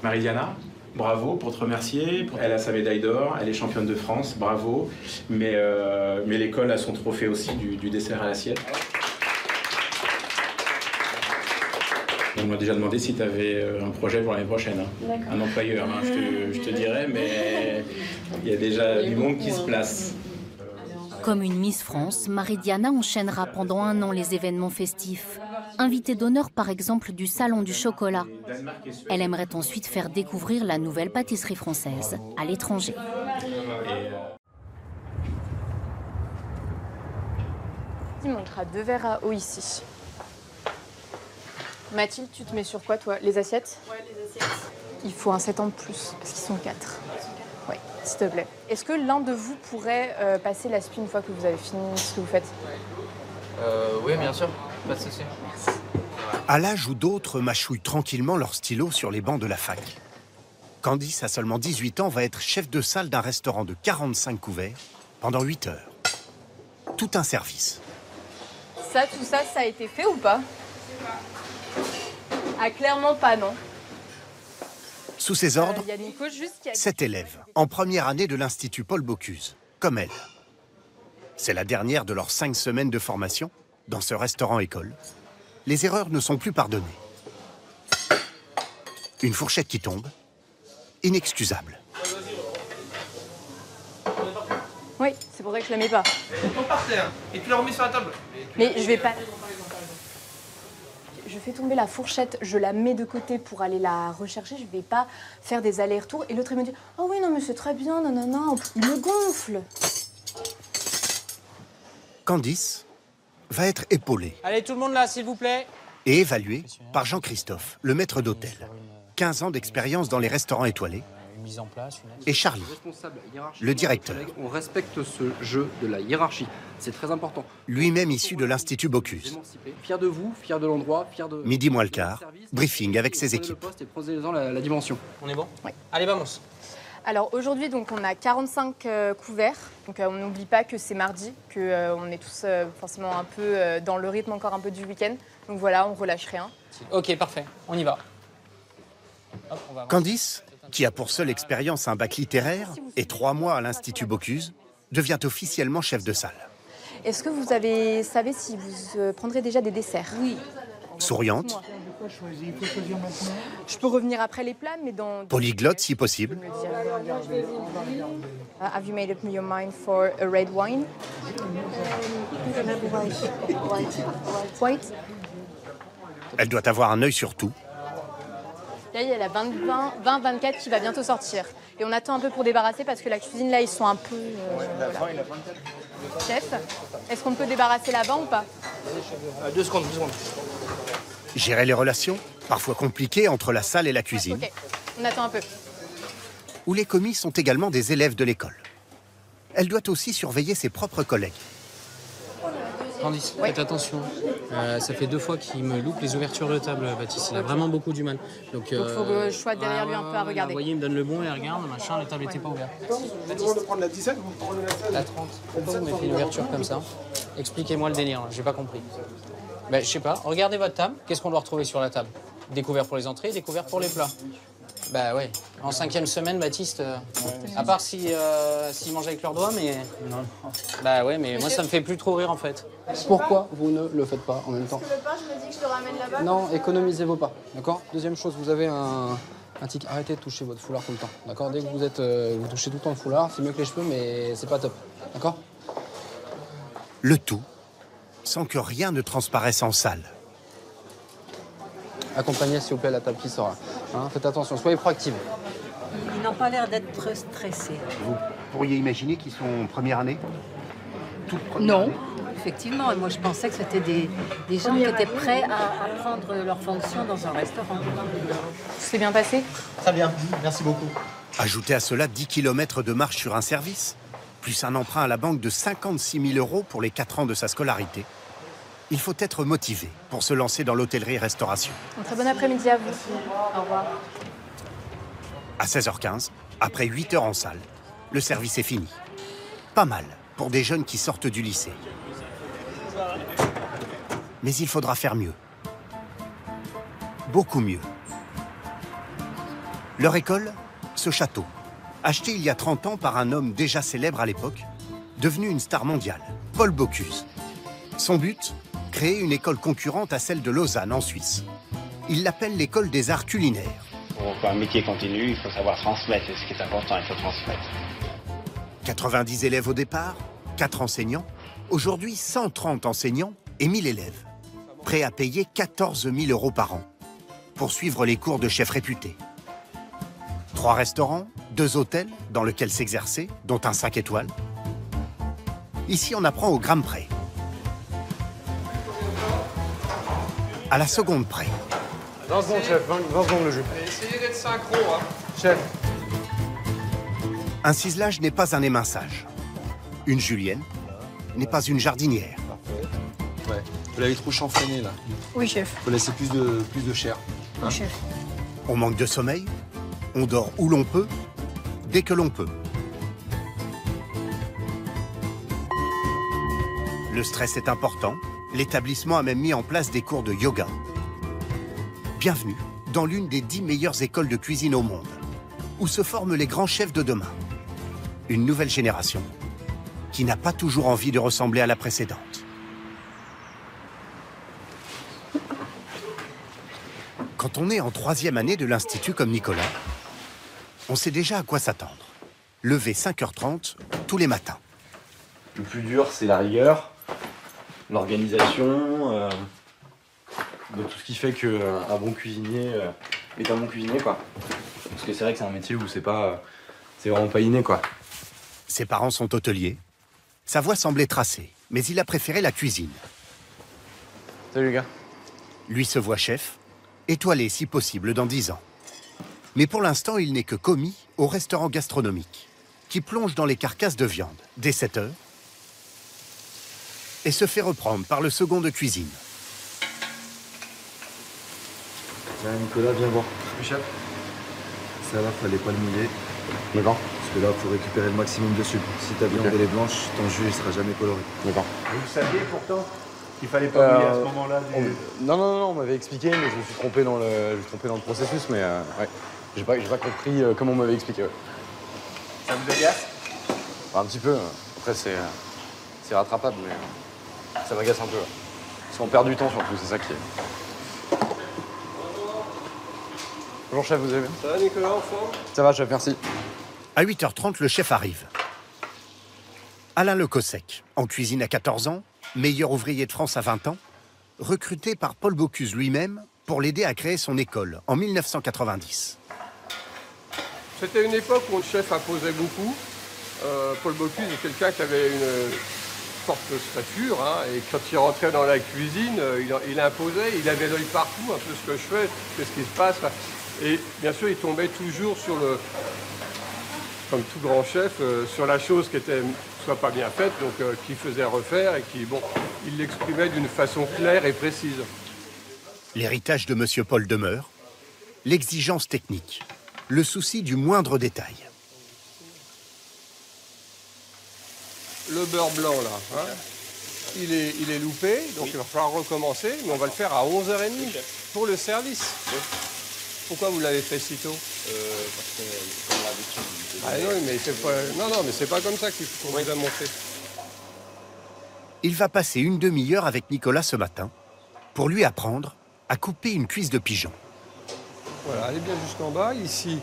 Marie-Diana, bravo pour te remercier. Elle a sa médaille d'or, elle est championne de France, bravo. Mais l'école a son trophée aussi du dessert à l'assiette. On m'a déjà demandé si tu avais un projet pour l'année prochaine. Hein. Un employeur, hein, je te dirais, mais il y a déjà du monde qui se place. Comme une Miss France, Marie-Diana enchaînera pendant 1 an les événements festifs. Invitée d'honneur par exemple du Salon du Chocolat. Elle aimerait ensuite faire découvrir la nouvelle pâtisserie française à l'étranger. Il manquera 2 verres à eau ici. Mathilde, tu te mets sur quoi, toi? Les assiettes? Ouais, les assiettes. Il faut un 7 ans de plus, parce qu'ils sont 4. Oui, s'il te plaît. Est-ce que l'un de vous pourrait passer la spie une fois que vous avez fini ce que vous faites? Oui, bien sûr. Pas de souci. Merci. À l'âge où d'autres mâchouillent tranquillement leur stylo sur les bancs de la fac, Candice, à seulement 18 ans, va être chef de salle d'un restaurant de 45 couverts pendant 8 heures. Tout un service. Tout ça, ça a été fait ou pas? Ah, clairement pas, non. Sous ses ordres, y a Nico juste qui a... 7 élèves, en première année de l'Institut Paul Bocuse, comme elle. C'est la dernière de leurs 5 semaines de formation dans ce restaurant-école. Les erreurs ne sont plus pardonnées. Une fourchette qui tombe, inexcusable. Oui, c'est pour ça que je la mets pas. Elle tombe par terre et tu la remets sur la table. Mais je vais pas... Je fais tomber la fourchette, je la mets de côté pour aller la rechercher, je vais pas faire des allers-retours. Et l'autre, il me dit « Oh oui, non, mais c'est très bien, non. » Il me gonfle. Candice va être épaulée Allez, tout le monde là, s'il vous plaît. et évaluée par Jean-Christophe, le maître d'hôtel. 15 ans d'expérience dans les restaurants étoilés. Mise en place, Et Charlie, le directeur, On respecte ce jeu de la hiérarchie. C'est très important. lui-même issu de l'Institut Bocuse. Fier de vous, fier de l'endroit, fier de... Midi moins le quart, briefing avec ses équipes. Et prenez-en la dimension. On est bon? Oui. Allez, vamos. Alors aujourd'hui, donc, on a 45 couverts. Donc on n'oublie pas que c'est mardi, qu'on est tous forcément un peu dans le rythme encore un peu du week-end. Donc voilà, on relâche rien. Ok, parfait, on y va. Hop, on va avancer. Candice, qui a pour seule expérience un bac littéraire et 3 mois à l'Institut Bocuse, devient officiellement chef de salle. Est-ce que vous savez si vous prendrez déjà des desserts? Oui. Souriante, Je peux revenir après les plats, mais dans... polyglotte si possible, Have you made up your mind for a red wine? White. elle doit avoir un œil sur tout. Là, il y a la 20-24 qui va bientôt sortir. Et on attend un peu pour débarrasser parce que la cuisine, là, ils sont un peu... voilà. Chef, est-ce qu'on peut débarrasser là-bas ou pas? 2 secondes, 2 secondes. Gérer les relations, parfois compliquées entre la salle et la cuisine, Ok, on attend un peu. où les commis sont également des élèves de l'école. Elle doit aussi surveiller ses propres collègues. Candice, faites attention. Ça fait 2 fois qu'il me loupe les ouvertures de table, Baptiste. Il a vraiment beaucoup du mal. Donc, Donc faut que je sois derrière lui un peu à regarder. Vous voyez, il me donne le bon et il regarde, machin, les tables n'étaient pas ouvertes. Baptiste, de prendre la 17 ou vous prenez la 16? La 30. Pourquoi vous mettez une ouverture comme ça? Expliquez-moi le délire, j'ai pas compris. Ben, je sais pas, regardez votre table. Qu'est-ce qu'on doit retrouver sur la table? Découvert pour les entrées, découvert pour les plats. Bah ouais, en 5e semaine, Baptiste, à part s'ils mangent avec leurs doigts, mais... Non. Bah ouais, mais moi ça me fait plus trop rire en fait. Pourquoi vous ne le faites pas en même temps? Tu veux pas, je me dis que je te ramène là-bas? Non, économisez vos pas, d'accord? Deuxième chose, vous avez un tic. Arrêtez de toucher votre foulard tout le temps, d'accord? Dès que vous touchez tout le temps le foulard, c'est mieux que les cheveux, mais c'est pas top, d'accord? Le tout sans que rien ne transparaisse en salle. Accompagnez s'il vous plaît la table qui sera. Hein, faites attention, soyez proactifs. Ils n'ont pas l'air d'être stressés. Vous pourriez imaginer qu'ils sont en première année? Non, effectivement. Et moi, je pensais que c'était des gens qui étaient prêts à prendre leur fonction dans un restaurant. C'est bien passé? Très bien, merci beaucoup. Ajoutez à cela 10 km de marche sur un service, plus un emprunt à la banque de 56 000 € pour les 4 ans de sa scolarité. Il faut être motivé pour se lancer dans l'hôtellerie-restauration. Un très bon après-midi à vous. Au revoir. À 16h15, après 8 heures en salle, le service est fini. Pas mal pour des jeunes qui sortent du lycée. Mais il faudra faire mieux. Beaucoup mieux. Leur école, ce château, acheté il y a 30 ans par un homme déjà célèbre à l'époque, devenu une star mondiale, Paul Bocuse. Son but, créer une école concurrente à celle de Lausanne en Suisse. Il l'appelle l'école des arts culinaires. Pour un métier continu, il faut savoir transmettre, c'est ce qui est important, il faut transmettre. 90 élèves au départ, 4 enseignants, aujourd'hui 130 enseignants et 1000 élèves, prêts à payer 14 000 € par an pour suivre les cours de chefs réputés. 3 restaurants, 2 hôtels dans lesquels s'exercer, dont un 5 étoiles. Ici, on apprend au gramme près. À la seconde près. 20 secondes, chef, 20 secondes le jeu. Essayez d'être synchro, hein. Chef. Un ciselage n'est pas un éminçage. Une julienne n'est pas une jardinière. Ouais, vous l'avez trop chanfreiné là. Oui, chef. Faut laisser plus de chair. Oui, chef. On manque de sommeil, on dort où l'on peut, dès que l'on peut. Le stress est important, l'établissement a même mis en place des cours de yoga. Bienvenue dans l'une des 10 meilleures écoles de cuisine au monde, où se forment les grands chefs de demain. Une nouvelle génération qui n'a pas toujours envie de ressembler à la précédente. Quand on est en 3e année de l'Institut comme Nicolas, on sait déjà à quoi s'attendre. Lever 5h30 tous les matins. Le plus dur, c'est la rigueur, l'organisation, de tout ce qui fait qu'un bon cuisinier est un bon cuisinier, quoi. Parce que c'est vrai que c'est un métier où c'est vraiment pas inné, quoi. Ses parents sont hôteliers. Sa voie semblait tracée, mais il a préféré la cuisine. Salut les gars. Lui se voit chef, étoilé si possible dans 10 ans. Mais pour l'instant, il n'est que commis au restaurant gastronomique, qui plonge dans les carcasses de viande dès 7 heures et se fait reprendre par le second de cuisine. Viens Nicolas, viens voir. Chef. Ça va, fallait pas le mouiller. D'accord. Parce que là, il faut récupérer le maximum de sucre. Si ta viande elle est blanche, ton jus ne sera jamais coloré. D'accord. Vous saviez pourtant qu'il fallait pas mouiller à ce moment-là Non, on m'avait expliqué, mais je me suis trompé dans le processus, mais ouais. J'ai pas compris comme on m'avait expliqué. Ouais. Ça vous agace? Un petit peu. Après, c'est rattrapable, mais ça m'agace un peu. Ouais. Parce qu'on perd du temps surtout, c'est ça qui est. Bonjour chef, vous allez bien? Ça va Nicolas, en forme? Ça va chef, merci. À 8h30, le chef arrive. Alain Le Cossec, en cuisine à 14 ans, meilleur ouvrier de France à 20 ans, recruté par Paul Bocuse lui-même pour l'aider à créer son école en 1990. C'était une époque où le chef imposait beaucoup. Paul Bocuse est quelqu'un qui avait une forte stature, hein, et quand il rentrait dans la cuisine, il imposait, il avait l'œil partout, un peu ce que je fais, qu'est-ce qui se passe. Et bien sûr, il tombait toujours sur le, comme tout grand chef, sur la chose qui était soit pas bien faite, donc qui faisait refaire et qui, bon, il l'exprimait d'une façon claire et précise. L'héritage de M. Paul demeure, l'exigence technique, le souci du moindre détail. Le beurre blanc, là, hein, il est loupé, donc il va falloir recommencer, mais on va le faire à 11h30 pour le service. Pourquoi vous l'avez fait si tôt? Parce que comme l'habitude. Ah non, mais c'est pas... non, mais c'est pas comme ça qu'on vous a montré. Il va passer une demi-heure avec Nicolas ce matin pour lui apprendre à couper une cuisse de pigeon. Voilà, allez bien jusqu'en bas. Ici,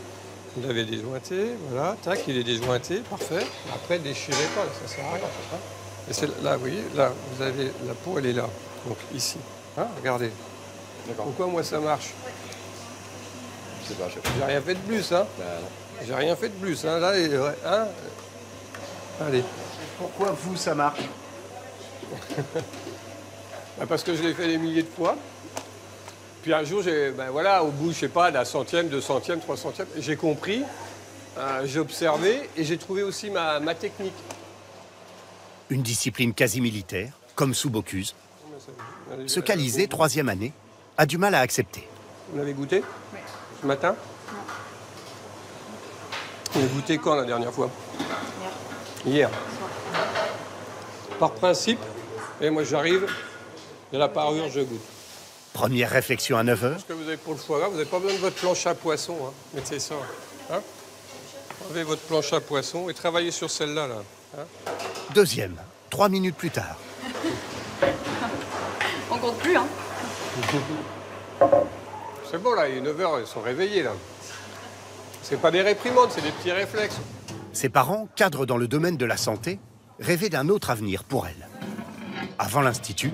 vous l'avez déjointé. Voilà, tac, il est déjointé, parfait. Après, déchirez pas, ça sert à rien. Hein. Et c'est là, vous voyez, là, vous avez la peau, elle est là. Donc ici, hein, regardez. Pourquoi moi ça marche? Je sais pas, chef. J'ai rien fait de plus, hein. J'ai rien fait de plus, hein. Là, hein. Allez. Pourquoi vous, ça marche? Parce que je l'ai fait des milliers de fois. Puis un jour, voilà, au bout, je sais pas, d'un centième, 2 centièmes, 3 centièmes, j'ai compris, j'ai observé et j'ai trouvé aussi ma technique. Une discipline quasi militaire, comme sous Bocuse. Ce qu'Alizé, 3e année, a du mal à accepter. Vous l'avez goûté? Oui. Ce matin? Non. Vous l'avez goûté quand la dernière fois? Hier. Par principe, et moi j'arrive, de la parure, je goûte. Première réflexion à 9h. Ce que vous avez pour le foie gras, vous n'avez pas besoin de votre planche à poisson. Hein. Mettez ça. Hein. Enlevez votre planche à poisson et travaillez sur celle-là. Là. Hein. Deuxième, 3 minutes plus tard. On compte plus, hein. C'est bon, là, il est 9h, ils sont réveillés, là. C'est pas des réprimandes, c'est des petits réflexes. Ses parents, cadres dans le domaine de la santé, rêvaient d'un autre avenir pour elle. Avant l'Institut,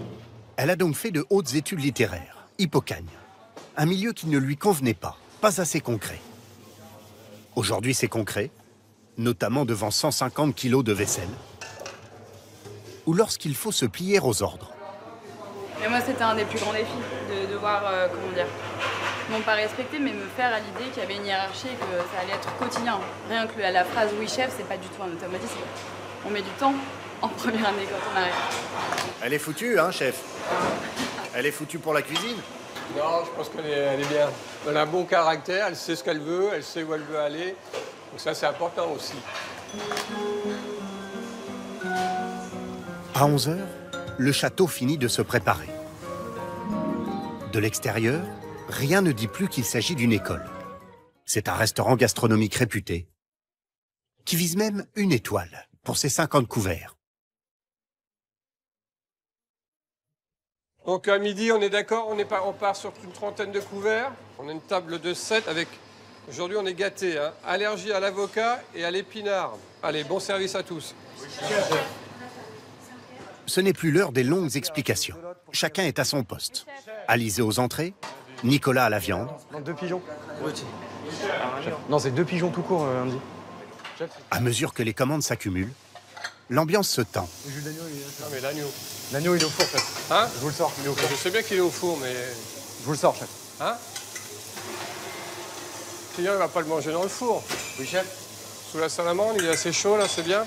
elle a donc fait de hautes études littéraires, Hippocagne. Un milieu qui ne lui convenait pas assez concret. Aujourd'hui, c'est concret, notamment devant 150 kilos de vaisselle, ou lorsqu'il faut se plier aux ordres. Et moi, c'était un des plus grands défis, de devoir, comment dire, non pas respecter, mais me faire à l'idée qu'il y avait une hiérarchie et que ça allait être quotidien. Rien que la phrase « oui chef », c'est pas du tout un automatisme. On met du temps en première année quand on arrive. Elle est foutue, hein, chef? Elle est foutue pour la cuisine? Non, je pense qu'elle est bien. Elle a un bon caractère, elle sait ce qu'elle veut, elle sait où elle veut aller. Donc ça, c'est important aussi. À 11h, le château finit de se préparer. De l'extérieur, rien ne dit plus qu'il s'agit d'une école. C'est un restaurant gastronomique réputé, qui vise même une étoile pour ses 50 couverts. Donc à midi, on est d'accord, on part sur une trentaine de couverts. On a une table de 7 avec... Aujourd'hui, on est gâtés, hein. Allergie à l'avocat et à l'épinard. Allez, bon service à tous. Ce n'est plus l'heure des longues explications. Chacun est à son poste. Alizé aux entrées, Nicolas à la viande. Non, 2 pigeons. Non, c'est 2 pigeons tout court, Andy. À mesure que les commandes s'accumulent, l'ambiance se tend. Non, mais l'agneau. L'agneau, il est au four, chef. Hein? Je vous le sors, il est au four. Je sais bien qu'il est au four, mais... Je vous le sors, chef. Hein? Le client, il va pas le manger dans le four. Oui, chef. Sous la salamandre, il est assez chaud, là, c'est bien.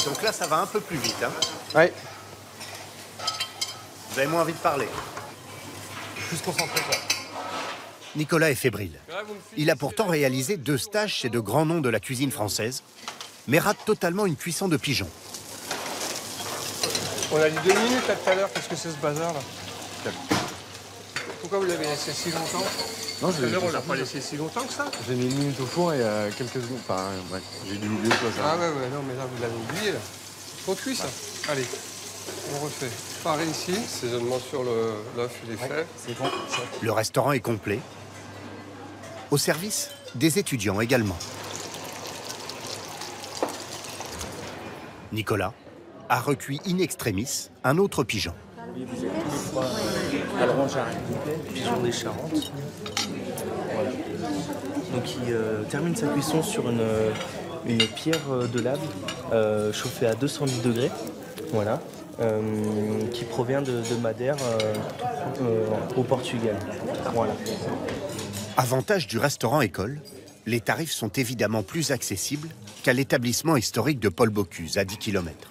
Donc là, ça va un peu plus vite, hein? Oui. Vous avez moins envie de parler. Plus concentré, quoi. Nicolas est fébrile. Là, Il a pourtant réalisé 2 stages chez de grands noms de la cuisine française, mais rate totalement une cuisson de pigeon. On a dit 2 minutes là tout à l'heure, qu'est-ce que c'est ce bazar là? Pourquoi vous l'avez laissé si longtemps? Non, tout à l'heure on l'a pas laissé si longtemps que ça. J'ai mis 1 minute au four et il y a quelques secondes. Enfin, ouais, j'ai dû l'oublier quoi ça. Ah ouais, non mais là vous l'avez oublié là. Trop cuit ça. Allez, on refait. Pareil ici, assaisonnement sur l'œuf, il est fait. C'est bon. Le restaurant est complet. Au service, des étudiants également. Nicolas a recuit in extremis un autre pigeon. Alors j'arrête. Pigeon des Charentes. Voilà. Donc il termine sa cuisson sur une pierre de lave chauffée à 210 degrés. Voilà. Qui provient de Madère au Portugal. Voilà. Avantage du restaurant-école, les tarifs sont évidemment plus accessibles qu'à l'établissement historique de Paul Bocuse, à 10 km.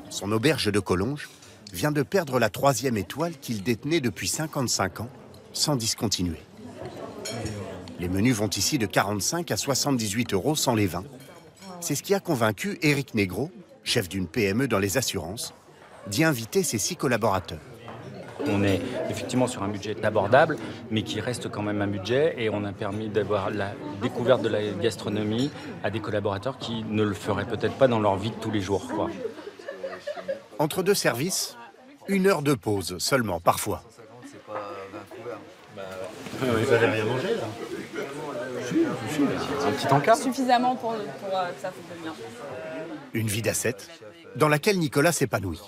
Son auberge de Collonges vient de perdre la 3e étoile qu'il détenait depuis 55 ans, sans discontinuer. Les menus vont ici de 45 à 78 € sans les vins. C'est ce qui a convaincu Éric Négro, chef d'une PME dans les assurances, d'y inviter ses 6 collaborateurs. On est effectivement sur un budget abordable, mais qui reste quand même un budget, et on a permis d'avoir la découverte de la gastronomie à des collaborateurs qui ne le feraient peut-être pas dans leur vie de tous les jours, quoi. Entre 2 services, 1 heure de pause seulement, parfois. Vous avez rien mangé là? Un petit encas. Suffisamment pour que ça fonctionne bien. Une vie d'ascète dans laquelle Nicolas s'épanouit,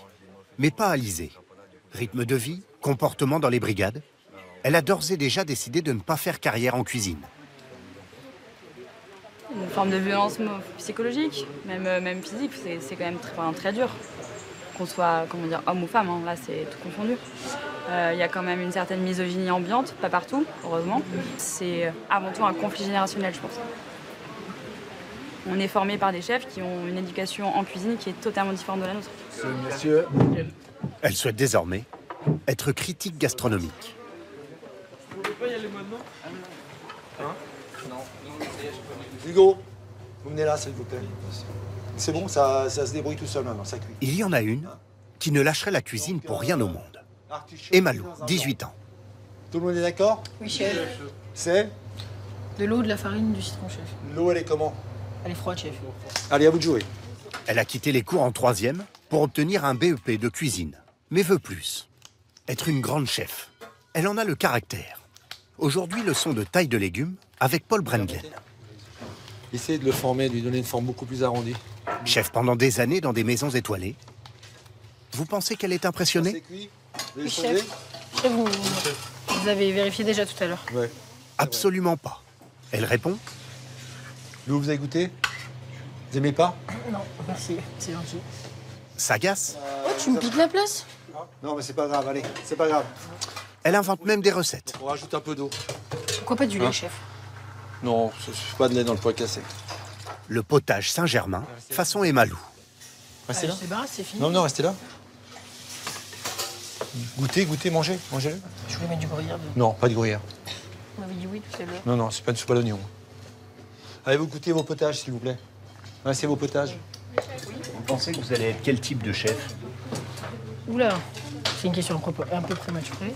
mais pas Alizée. Rythme de vie, comportement dans les brigades, elle a d'ores et déjà décidé de ne pas faire carrière en cuisine. Une forme de violence psychologique, même physique, c'est quand même très dur. Qu'on soit, comment dire, homme ou femme, hein, là c'est tout confondu. Il y a quand même une certaine misogynie ambiante, pas partout, heureusement. C'est avant tout un conflit générationnel, je pense. On est formé par des chefs qui ont une éducation en cuisine qui est totalement différente de la nôtre. Monsieur. Elle souhaite désormais être critique gastronomique. Vous voulez pas y aller maintenant? Hein? Non. Hugo, vous venez là, s'il vous plaît. C'est bon, ça se débrouille tout seul maintenant, ça cuit. Il y en a une qui ne lâcherait la cuisine pour rien au monde. Emalou, 18 ans. Tout le monde est d'accord? Oui, chef. C'est? De l'eau, de la farine, du citron, chef. L'eau, elle est comment? Elle est froide, chef. Allez, à vous de jouer. Elle a quitté les cours en 3e pour obtenir un BEP de cuisine, mais veut plus. Être une grande chef. Elle en a le caractère. Aujourd'hui, leçon de taille de légumes avec Paul Brenglen. Essayez de le former, de lui donner une forme beaucoup plus arrondie. Chef pendant des années dans des maisons étoilées. Vous pensez qu'elle est impressionnée? Oui, chef. Chef, vous avez vérifié déjà tout à l'heure. Ouais. Absolument pas. Elle répond. L'eau, vous avez goûté? Vous aimez pas? Non, merci, c'est gentil. S'agace. Oh, tu me piques la place? Non, mais c'est pas grave, allez, c'est pas grave. Elle invente même des recettes. On rajoute un peu d'eau. Pourquoi pas du lait, chef? Non, pas de lait dans le poêle cassé. Le potage Saint-Germain, façon Emalou. Restez là. C'est fini. Non, restez là. Goûtez, mangez, mangez-le. Je voulais mettre du gruyère. Non, pas de gruyère. Vous m'avez dit oui tout à l'heure. Non, c'est pas une soupe à l'oignon. Allez, vous goûtez vos potages, s'il vous plaît. C'est vos potages. Vous pensez que vous allez être quel type de chef? Oula, c'est une question un peu prématurée.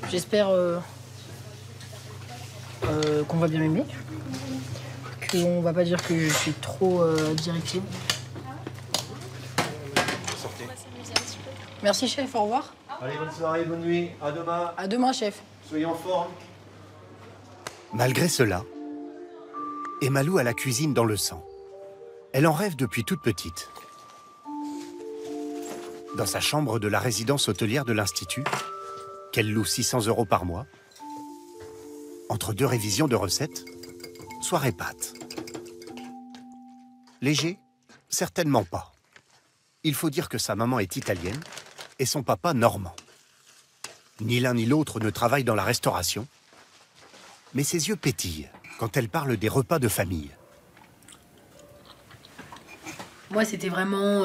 J'espère qu'on va bien m'aimer. Qu'on va pas dire que je suis trop directive. Sortez. Merci, chef. Au revoir. Allez, bonne soirée, bonne nuit. À demain. À demain, chef. Soyez en forme. Malgré cela, Emalou a la cuisine dans le sang. Elle en rêve depuis toute petite. Dans sa chambre de la résidence hôtelière de l'Institut, qu'elle loue 600 € par mois, entre 2 révisions de recettes, soirée pâtes. Léger? Certainement pas. Il faut dire que sa maman est italienne et son papa normand. Ni l'un ni l'autre ne travaille dans la restauration, mais ses yeux pétillent quand elle parle des repas de famille. Moi, c'était vraiment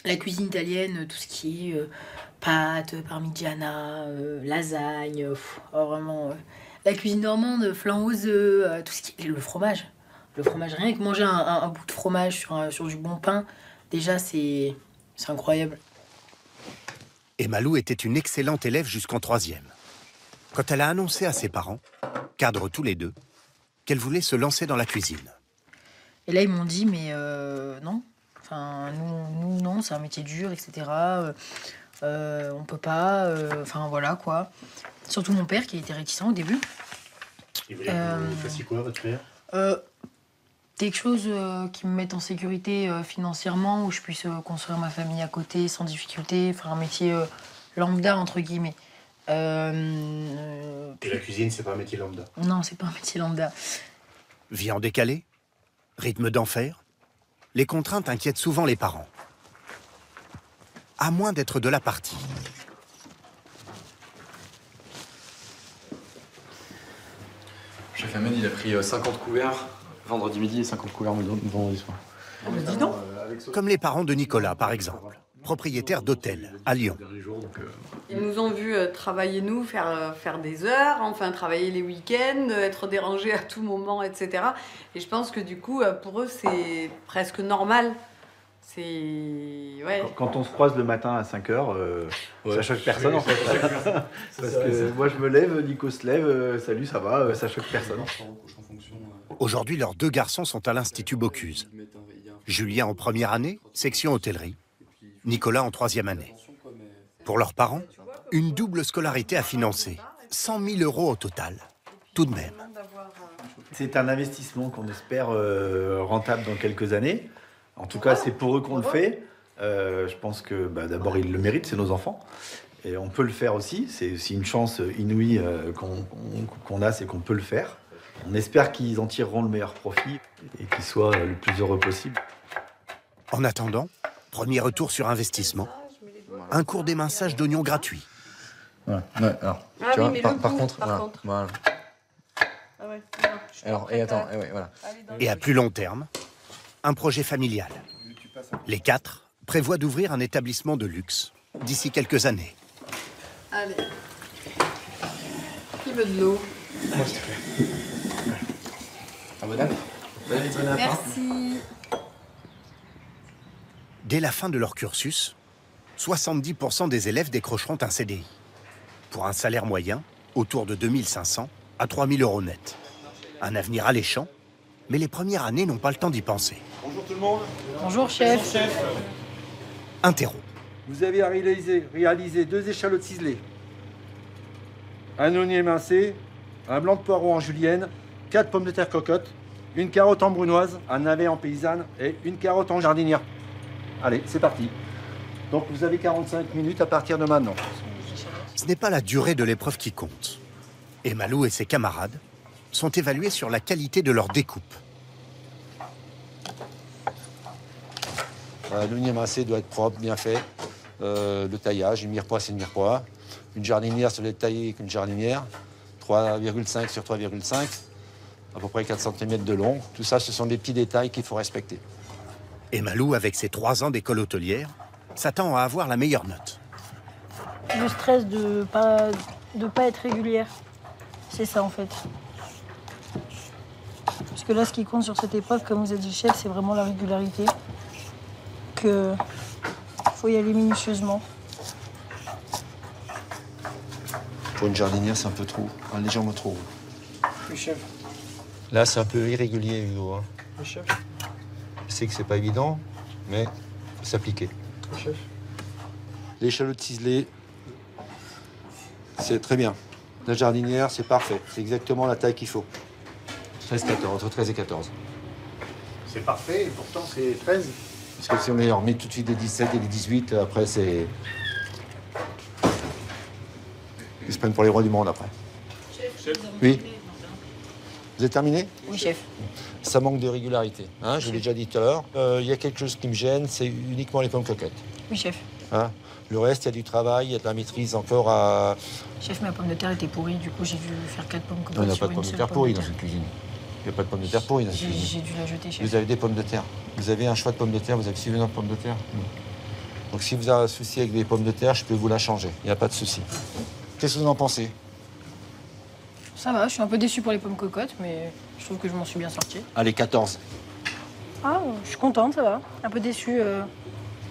la cuisine italienne, tout ce qui est pâtes, parmigiana, lasagne, vraiment. La cuisine normande, flan aux œufs, tout ce qui est le fromage. Le fromage, rien que manger un bout de fromage sur du bon pain, déjà c'est incroyable. Et Malou était une excellente élève jusqu'en 3e. Quand elle a annoncé à ses parents, cadres tous les deux, qu'elle voulait se lancer dans la cuisine. Et là, ils m'ont dit, mais non. Enfin, nous, non, c'est un métier dur, etc. On peut pas. Enfin, voilà, quoi. Surtout mon père, qui était réticent au début. Et vous fassiez quoi, votre père Quelque chose qui me mette en sécurité financièrement, où je puisse construire ma famille à côté sans difficulté, faire un métier lambda, entre guillemets. Et la cuisine, c'est pas un métier lambda? Non, c'est pas un métier lambda. Vie en décalé? Rythme d'enfer? Les contraintes inquiètent souvent les parents. À moins d'être de la partie. Chef Ahmed, il a pris 50 couverts vendredi midi et 50 couverts vendredi soir. Dis donc. Comme les parents de Nicolas, par exemple, propriétaire d'hôtel à Lyon. Ils nous ont vu travailler, nous, faire des heures, enfin travailler les week-ends, être dérangés à tout moment, etc. Et je pense que du coup, pour eux, c'est presque normal. Ouais. Quand on se croise le matin à 5h, ça choque personne en fait. Parce que moi je me lève, Nico se lève, salut, ça va, ça choque personne. Aujourd'hui, leurs 2 garçons sont à l'Institut Bocuse. Julien en première année, section hôtellerie. Nicolas en 3e année. Pour leurs parents, une double scolarité à financer. 100 000 € au total. Tout de même. C'est un investissement qu'on espère rentable dans quelques années. En tout cas, c'est pour eux qu'on le fait. Je pense que d'abord, ils le méritent, c'est nos enfants. Et on peut le faire aussi. C'est aussi une chance inouïe qu'on a, c'est qu'on peut le faire. On espère qu'ils en tireront le meilleur profit et qu'ils soient le plus heureux possible. En attendant, premier retour sur investissement. Un cours d'éminçage d'oignons gratuit. Ouais, alors, tu vois, par contre, voilà. Ah ouais, alors, et attends, voilà. Et à plus long terme, un projet familial. Les 4 prévoient d'ouvrir un établissement de luxe d'ici quelques années. Allez. Qui veut de l'eau? Moi, s'il te plaît. Abonnable. Merci. Dès la fin de leur cursus, 70% des élèves décrocheront un CDI. Pour un salaire moyen, autour de 2500 à 3000 € net. Un avenir alléchant, mais les premières années n'ont pas le temps d'y penser. Bonjour tout le monde. Bonjour chef. Interro. Vous avez réalisé 2 échalotes ciselées, un oignon émincé, un blanc de poireau en julienne, 4 pommes de terre cocottes, une carotte en brunoise, un navet en paysanne et une carotte en jardinière. Allez, c'est parti. Donc vous avez 45 minutes à partir de maintenant. Ce n'est pas la durée de l'épreuve qui compte. Et Malou et ses camarades sont évalués sur la qualité de leur découpe. L'oignon émincé doit être propre, bien fait. Le taillage, une mirepoix, c'est une mirepoix. Une jardinière, ça doit être taillé avec une jardinière. 3,5 sur 3,5. À peu près 4 cm de long. Tout ça, ce sont des petits détails qu'il faut respecter. Et Malou, avec ses 3 ans d'école hôtelière, s'attend à avoir la meilleure note. Le stress de pas être régulière. C'est ça en fait. Parce que là, ce qui compte sur cette épreuve, comme vous a dit le chef, c'est vraiment la régularité. Que faut y aller minutieusement. Pour une jardinière, c'est un peu trop, légèrement trop. Oui, chef. Là, c'est un peu irrégulier, Hugo. Hein. Oui, chef. Je sais que c'est pas évident, mais faut s'appliquer. Oui, chef. L'échalote ciselée, c'est très bien. La jardinière, c'est parfait. C'est exactement la taille qu'il faut. 13-14, entre 13 et 14. C'est parfait, et pourtant c'est 13. Parce que si on les remet tout de suite les 17 et les 18, après c'est... Ils se prennent pour les rois du monde après. Chef. Oui. Vous êtes terminé? Oui, chef. Ça manque de régularité. Hein, je l'ai déjà dit tout à l'heure. Il y a quelque chose qui me gêne, c'est uniquement les pommes coquettes. Oui, chef. Hein, le reste, il y a du travail, il y a de la maîtrise encore à... Chef, ma pomme de terre était pourrie, du coup j'ai dû faire 4 pommes coquettes. Non, il n'y a sur pas de une pommes de seule terre pomme pourries de dans terre. cette cuisine. Il n'y a pas de pommes de terre pourries dans cette cuisine. J'ai dû la jeter, chef. Vous avez des pommes de terre. Vous avez un choix de pommes de terre, vous avez suffisamment de pommes de terre. Donc si vous avez un souci avec les pommes de terre, je peux vous la changer. Il n'y a pas de souci. Qu'est-ce que vous en pensez? Ça va, je suis un peu déçue pour les pommes cocottes, mais je trouve que je m'en suis bien sortie. Allez, 14. Ah, je suis contente, ça va. Un peu déçue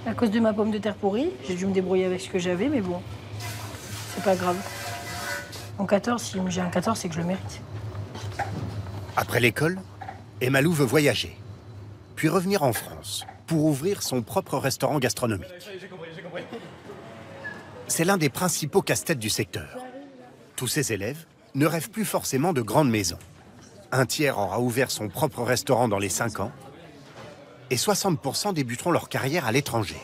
à cause de ma pomme de terre pourrie. J'ai dû me débrouiller avec ce que j'avais, mais bon, c'est pas grave. En 14, si j'ai un 14, c'est que je le mérite. Après l'école, Emalou veut voyager, puis revenir en France pour ouvrir son propre restaurant gastronomique. C'est l'un des principaux casse-têtes du secteur. Tous ses élèves ne rêvent plus forcément de grandes maisons. Un tiers aura ouvert son propre restaurant dans les 5 ans et 60% débuteront leur carrière à l'étranger.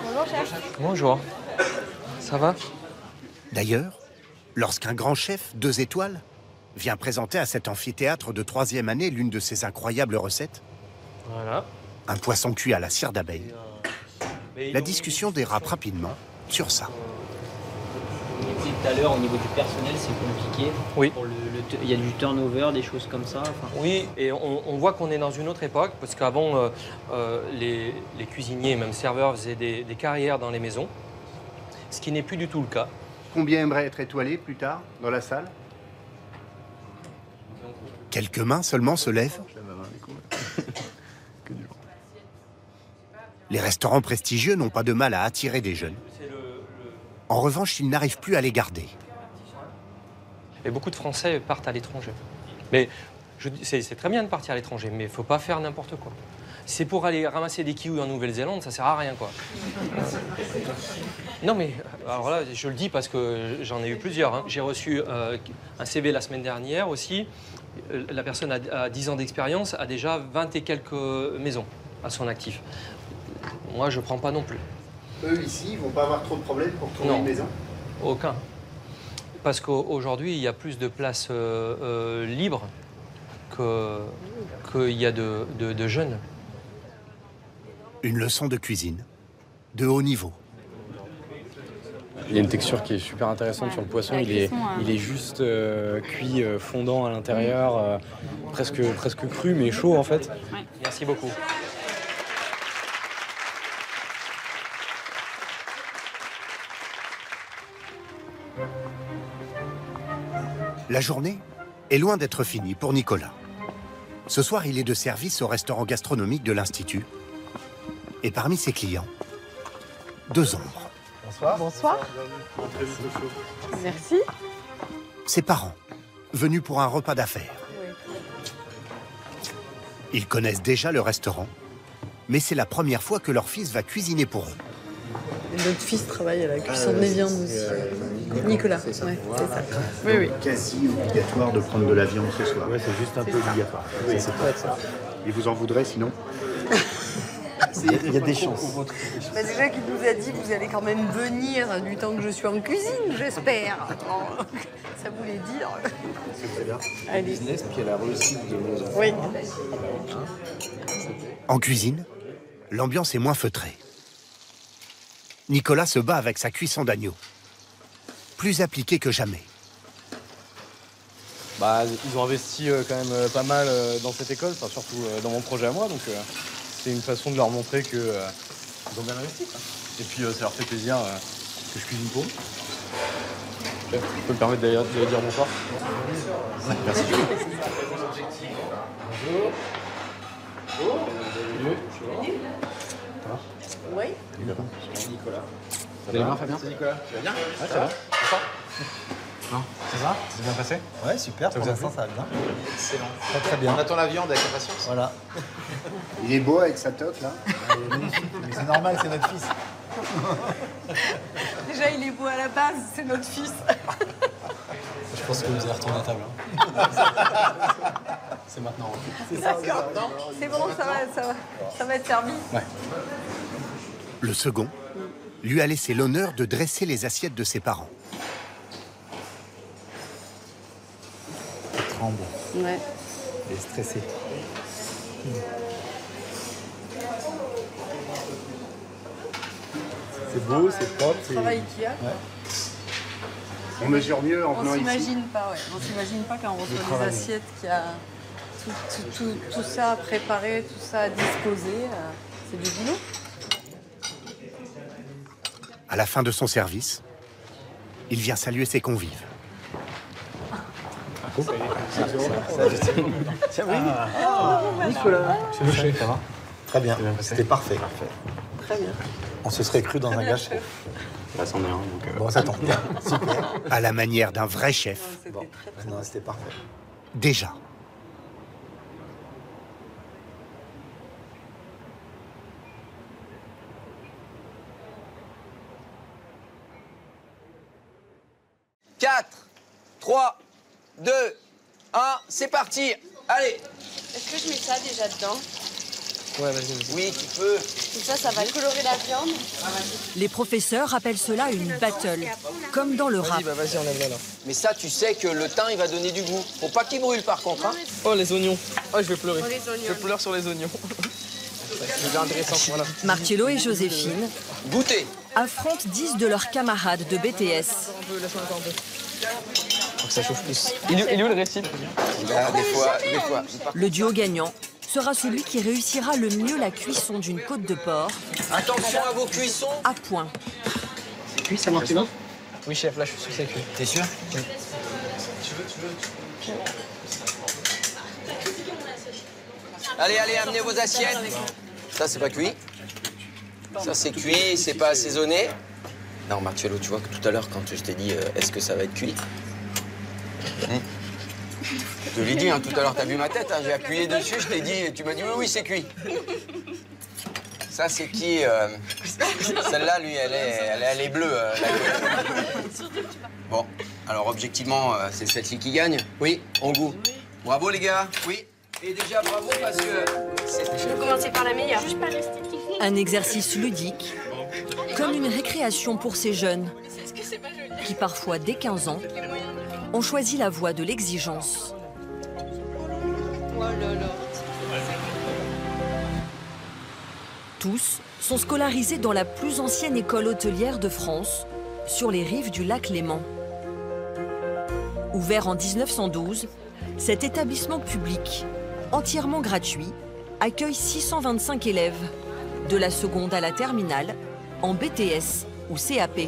Bonjour, chef. Bonjour. Ça va? D'ailleurs, lorsqu'un grand chef 2 étoiles vient présenter à cet amphithéâtre de 3e année l'une de ses incroyables recettes, Voilà. un poisson cuit à la cire d'abeille, la discussion dérape rapidement sur ça. Et tout à l'heure, au niveau du personnel, c'est compliqué. Oui. Il y a du turnover, des choses comme ça. Oui, et on voit qu'on est dans une autre époque, parce qu'avant, les cuisiniers et même serveurs faisaient des carrières dans les maisons, ce qui n'est plus du tout le cas. Combien aimeraient être étoilés plus tard dans la salle? Quelques mains seulement se lèvent. Les restaurants prestigieux n'ont pas de mal à attirer des jeunes. En revanche, ils n'arrivent plus à les garder. Et beaucoup de Français partent à l'étranger. Mais c'est très bien de partir à l'étranger, mais il ne faut pas faire n'importe quoi. Si c'est pour aller ramasser des kiwis en Nouvelle-Zélande, ça sert à rien, quoi. Non, mais alors là, je le dis parce que j'en ai eu plusieurs. Hein. J'ai reçu un CV la semaine dernière aussi. La personne a 10 ans d'expérience, a déjà 20 et quelques maisons à son actif. Moi, je ne prends pas non plus. Eux, ici, ils vont pas avoir trop de problèmes pour trouver une maison? Aucun. Parce qu'aujourd'hui, il y a plus de places libres qu'il y a de jeunes. Une leçon de cuisine, de haut niveau. Il y a une texture qui est super intéressante sur le poisson. Il est juste cuit fondant à l'intérieur, presque cru, mais chaud en fait. Ouais. Merci beaucoup. La journée est loin d'être finie pour Nicolas. Ce soir, il est de service au restaurant gastronomique de l'Institut. Et parmi ses clients, 2 ombres. Bonsoir. Bonsoir. Merci. Ses parents, venus pour un repas d'affaires. Ils connaissent déjà le restaurant, mais c'est la première fois que leur fils va cuisiner pour eux. Et notre fils travaille à la cuisson des viandes aussi. Nicolas, c'est ça. Ouais, c'est ça. Oui, oui. Quasi obligatoire de prendre de la viande ce soir. Ouais, c'est juste un peu obligatoire. Oui, c'est pas ça. Il vous en voudrait sinon? Il y a des chances. Bah déjà qu'il nous a dit que vous allez quand même venir du temps que je suis en cuisine, j'espère. Ça voulait dire. C'est très bien. Allez. Business, puis elle a réussi de nos enfants. Oui. En cuisine, l'ambiance est moins feutrée. Nicolas se bat avec sa cuisson d'agneau. Plus appliqué que jamais. Bah, ils ont investi quand même pas mal dans cette école, enfin, surtout dans mon projet à moi, donc c'est une façon de leur montrer que ils ont bien investi. Quoi. Et puis ça leur fait plaisir que je cuisine pour eux. Tu peux me permettre de dire bonsoir? Merci. Bonjour. Oui. Nicolas. Vous allez bien, Fabien? C'est Nicolas. Tu vas bien? Ouais, très bien. Non, c'est ça? Ça s'est bien passé? Ouais, super. Ça Pour vous a l'instant, plu? ça va bien. Excellent. Très très bien. On attend la viande avec impatience. Voilà. Il est beau avec sa toque là. Mais c'est normal, c'est notre fils. Déjà, il est beau à la base, c'est notre fils. Je pense que vous allez retourner à table. Hein. C'est maintenant. C'est ça, D'accord. C'est bon, ça va être servi. Ouais. Le second lui a laissé l'honneur de dresser les assiettes de ses parents. Il tremble. Ouais. Il est stressé. C'est beau, c'est propre. C'est travail qu'il y a. Ouais. On mesure mieux en venant On ici. s'imagine pas, ouais. On s'imagine pas quand on reçoit les assiettes qu'il y a tout ça à préparer, tout ça à disposer. C'est du boulot. À la fin de son service, il vient saluer ses convives. Tiens, oui. Nicolas. Ça va? Très bien, c'était parfait. Très bien. On se serait cru dans un gâchis. Là, c'en est un, donc... Bon, ça tombe bien. Super. À la manière d'un vrai chef. Bon, non, c'était parfait. Déjà. « 4, 3, 2, 1, c'est parti. Allez. Est-ce que je mets ça déjà dedans? Ouais, vas-y. Oui, tu peux. Comme ça va colorer la viande. Les professeurs appellent cela une battle, comme dans le rap. Vas-y, enlève-la là. Mais ça, tu sais que le thym, il va donner du goût. Faut pas qu'il brûle par contre. Hein. Oh, les oignons. Oh, je vais pleurer. Oh, les oignons. Je pleure sur les oignons. C'est bien intéressant, voilà. Marcello et Joséphine Goûtez. affrontent 10 de leurs camarades de BTS. Faut que ça chauffe plus. Il est où le récit? Là, des fois. Le duo gagnant sera celui qui réussira le mieux la cuisson d'une côte de porc. Attention à vos cuissons. À point. C'est cuit, ça marche bien? Oui, chef, là, je suis sûr que c'est cuit. T'es sûr? Oui. Allez, amenez vos assiettes. Ça, c'est pas cuit. Ça, c'est cuit, c'est pas assaisonné. Non, Marcello, tu vois que tout à l'heure, quand je t'ai dit est-ce que ça va être cuit? Je te l'ai dit, hein, tout à l'heure, t'as vu ma tête, hein, j'ai appuyé dessus, je t'ai dit, tu m'as dit oui, c'est cuit. Ça, c'est qui celle-là, lui, elle est bleue. Bon, alors objectivement, c'est celle-ci qui gagne. Oui, en goût. Bravo, les gars. Oui. Et déjà, bravo, parce que... Je vais commencer par la meilleure. Juste par l'esthétique. Un exercice ludique, comme une récréation pour ces jeunes, qui parfois, dès 15 ans, ont choisi la voie de l'exigence. Tous sont scolarisés dans la plus ancienne école hôtelière de France, sur les rives du lac Léman. Ouvert en 1912, cet établissement public, entièrement gratuit, accueille 625 élèves, de la seconde à la terminale, en BTS ou CAP.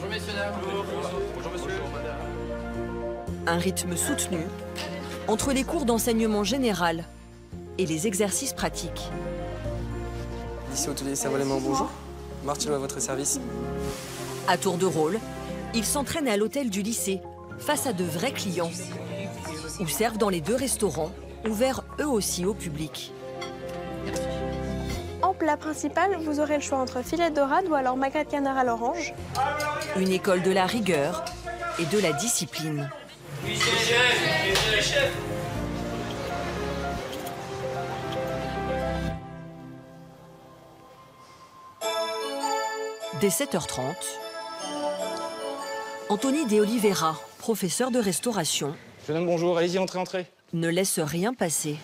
Un rythme soutenu entre les cours d'enseignement général et les exercices pratiques. Lycée hôtelier Savoie-les-Mains, bonjour. Marcello à votre service. À tour de rôle, ils s'entraînent à l'hôtel du lycée, face à de vrais clients, ou servent dans les 2 restaurants, ouverts eux aussi au public. En plat principal, vous aurez le choix entre filet de dorade ou alors magret de canard à l'orange. Une école de la rigueur et de la discipline. Dès 7h30, Anthony De Oliveira, professeur de restauration, Jeune homme, bonjour. Allez-y, entrez. ne laisse rien passer.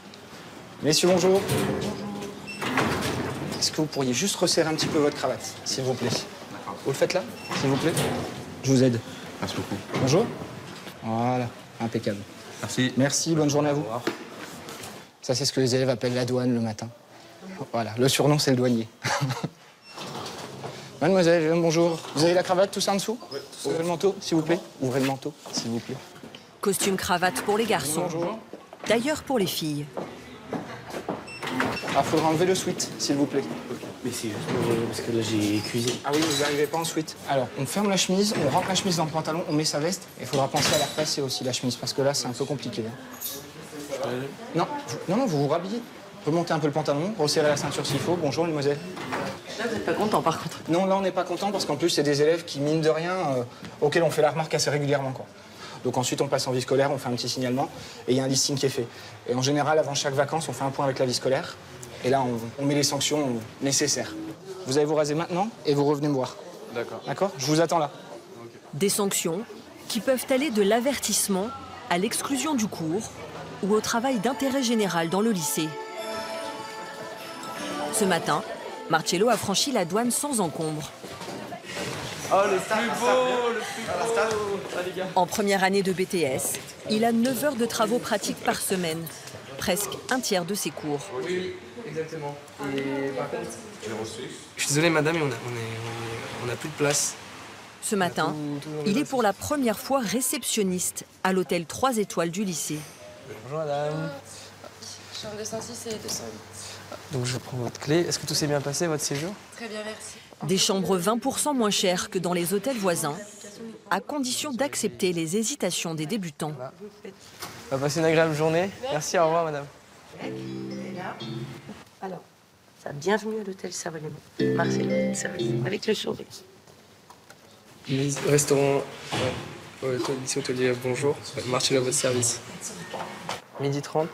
Messieurs, bonjour. Est-ce que vous pourriez juste resserrer un petit peu votre cravate, s'il vous plaît? Vous le faites là, s'il vous plaît? Je vous aide. Merci beaucoup. Bonjour. Voilà, impeccable. Merci. Merci, bonne journée à vous. Ça, c'est ce que les élèves appellent la douane le matin. Voilà, le surnom, c'est le douanier. Mademoiselle, bonjour. Vous avez la cravate, tout ça en dessous? Oui. Ouvrez le manteau, s'il vous plaît. Ouvrez le manteau, s'il vous plaît. Costume cravate pour les garçons, d'ailleurs pour les filles. Ah, faudra enlever le sweat, s'il vous plaît. Mais c'est juste parce que là, j'ai cuisiné. Ah oui, vous n'arrivez pas en sweat. Alors, on ferme la chemise, on rentre la chemise dans le pantalon, on met sa veste. Et il faudra penser à la repasser aussi, la chemise, parce que là, c'est un peu compliqué. Hein. Non, non, vous vous rhabillez. Remontez un peu le pantalon, resserrez la ceinture s'il faut. Bonjour, mademoiselle. Là, vous n'êtes pas content, par contre. Non, là, on n'est pas content, parce qu'en plus, c'est des élèves qui, mine de rien, auxquels on fait la remarque assez régulièrement, quoi. Donc ensuite, on passe en vie scolaire, on fait un petit signalement, et il y a un listing qui est fait. Et en général, avant chaque vacances, on fait un point avec la vie scolaire. Et là, on met les sanctions nécessaires. Vous allez vous raser maintenant et vous revenez me voir. D'accord. D'accord? Je vous attends là. Des sanctions qui peuvent aller de l'avertissement à l'exclusion du cours ou au travail d'intérêt général dans le lycée. Ce matin, Marcello a franchi la douane sans encombre. Oh, le plus beau, le plus beau. Ah, les gars. En première année de BTS, il a 9 heures de travaux pratiques par semaine, presque un tiers de ses cours. Oui, exactement. Et par contre, je suis désolé, madame, mais on a plus de place. Ce matin, il est pour la première fois réceptionniste à l'hôtel 3 étoiles du lycée. Bonjour madame. Chambre 206 et 208. Donc je prends votre clé. Est-ce que tout s'est bien passé, votre séjour? Très bien, merci. Des chambres 20% moins chères que dans les hôtels voisins, à condition d'accepter les hésitations des débutants. On va passer une agréable journée. Merci, au revoir madame. Alors, bienvenue à l'hôtel Savoie-les-Monts. Marcel, service, avec le sourire. Restaurant, lycée hôtelier, bonjour. Marcel à votre service. 12h30.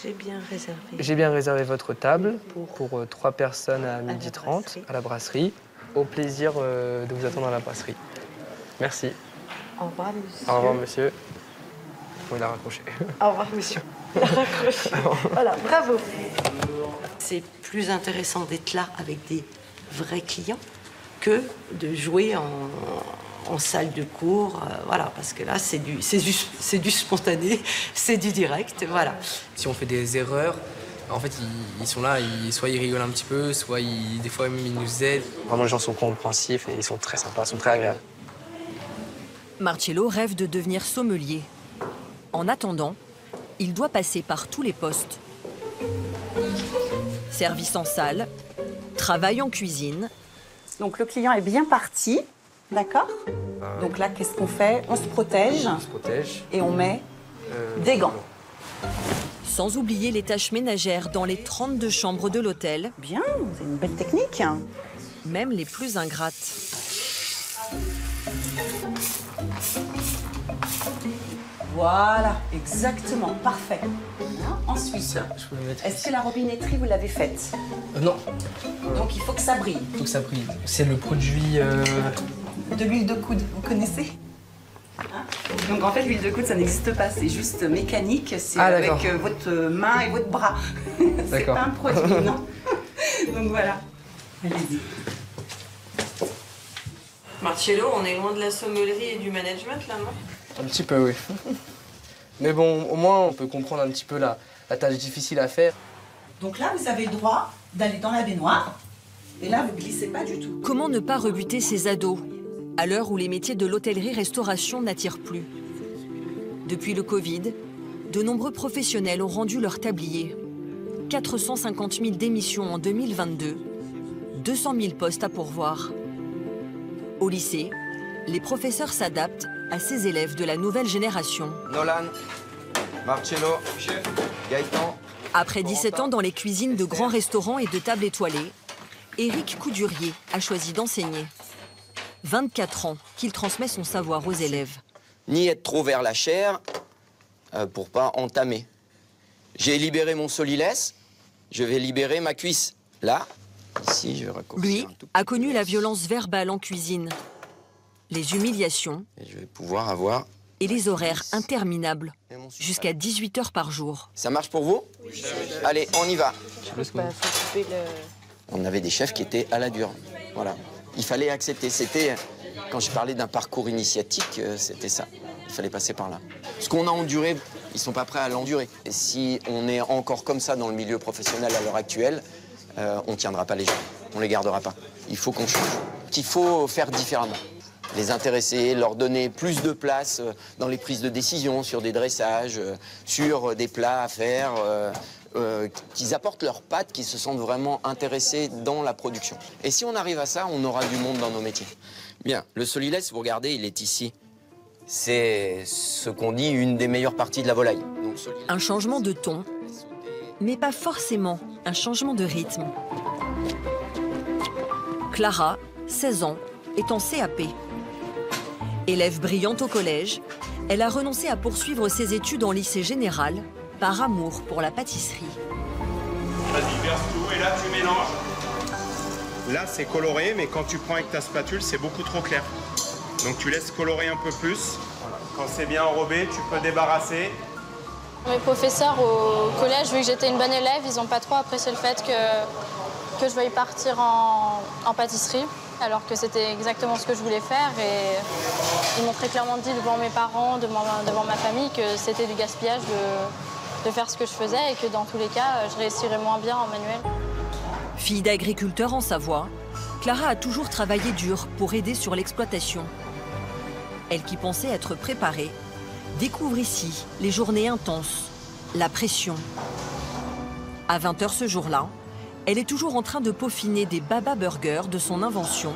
J'ai bien réservé. J'ai bien réservé votre table pour 3 personnes à 12h30 à la brasserie. Au plaisir de vous attendre à la brasserie. Merci. Au revoir, monsieur. Au revoir, monsieur. Bon, il a raccroché. Au revoir, monsieur. Il a raccroché. Voilà, bravo. C'est plus intéressant d'être là avec des vrais clients que de jouer en salle de cours, voilà, parce que là, c'est du spontané, c'est du direct, voilà. Si on fait des erreurs, en fait, ils sont là, soit ils rigolent un petit peu, soit des fois même ils nous aident. Vraiment, les gens sont compréhensifs et ils sont très sympas, ils sont très agréables. Marcello rêve de devenir sommelier. En attendant, il doit passer par tous les postes. Service en salle, travail en cuisine. Donc le client est bien parti, d'accord? Donc là, qu'est-ce qu'on fait? On se protège. On se protège. Et on met des gants. Sans oublier les tâches ménagères dans les 32 chambres de l'hôtel. Bien, c'est une belle technique. Même les plus ingrates. Voilà, exactement, parfait. Ensuite, est-ce que la robinetterie, vous l'avez faite? Non. Donc il faut que ça brille. Il faut que ça brille. C'est le produit... De l'huile de coude, vous connaissez? Donc en fait, l'huile de coude, ça n'existe pas, c'est juste mécanique, c'est avec votre main et votre bras. C'est pas un produit, non? Donc voilà. Allez-y. Marcello, on est loin de la sommellerie et du management, là, non? Un petit peu, oui. Mais bon, au moins, on peut comprendre un petit peu la tâche difficile à faire. Donc là, vous avez le droit d'aller dans la baignoire. Et là, vous glissez pas du tout. Comment ne pas rebuter ces ados, à l'heure où les métiers de l'hôtellerie-restauration n'attirent plus? Depuis le Covid, de nombreux professionnels ont rendu leur tablier. 450 000 démissions en 2022, 200 000 postes à pourvoir. Au lycée, les professeurs s'adaptent à ces élèves de la nouvelle génération. Nolan, Marcello, Gaëtan. Après 17 ans dans les cuisines de grands restaurants et de tables étoilées, Éric Coudurier a choisi d'enseigner. 24 ans qu'il transmet son savoir aux élèves. Ni être trop vers la chair pour pas entamer. J'ai libéré mon solilès, je vais libérer ma cuisse. Là, ici, je vais raccourcir. Lui a connu la violence verbale en cuisine, les humiliations et je vais pouvoir avoir... et les horaires interminables, jusqu'à 18 heures par jour. Ça marche pour vous? Oui. Allez, on y va. On avait des chefs qui étaient à la dure. Voilà. Il fallait accepter. C'était, quand je parlais d'un parcours initiatique, c'était ça. Il fallait passer par là. Ce qu'on a enduré, ils ne sont pas prêts à l'endurer. Et si on est encore comme ça dans le milieu professionnel à l'heure actuelle, on ne tiendra pas les gens. On ne les gardera pas. Il faut qu'on change. Il faut faire différemment. Les intéresser, leur donner plus de place dans les prises de décision, sur des dressages, sur des plats à faire, qu'ils apportent leurs pattes, qu'ils se sentent vraiment intéressés dans la production. Et si on arrive à ça, on aura du monde dans nos métiers. Bien, le solilès, vous regardez, il est ici. C'est ce qu'on dit une des meilleures parties de la volaille. Donc, un changement de ton, mais pas forcément un changement de rythme. Clara, 16 ans, est en CAP. Élève brillante au collège, elle a renoncé à poursuivre ses études en lycée général par amour pour la pâtisserie. Vas-y, verse tout et là tu mélanges. Là c'est coloré, mais quand tu prends avec ta spatule, c'est beaucoup trop clair. Donc tu laisses colorer un peu plus. Quand c'est bien enrobé, tu peux débarrasser. Mes professeurs au collège, vu que j'étais une bonne élève, ils n'ont pas trop apprécié le fait que je veuille partir en pâtisserie, alors que c'était exactement ce que je voulais faire. Et ils m'ont très clairement dit devant mes parents, devant ma famille, que c'était du gaspillage de faire ce que je faisais et que dans tous les cas, je réussirais moins bien en manuel. Fille d'agriculteur en Savoie, Clara a toujours travaillé dur pour aider sur l'exploitation. Elle qui pensait être préparée, découvre ici les journées intenses, la pression. À 20h ce jour-là, elle est toujours en train de peaufiner des Baba Burgers de son invention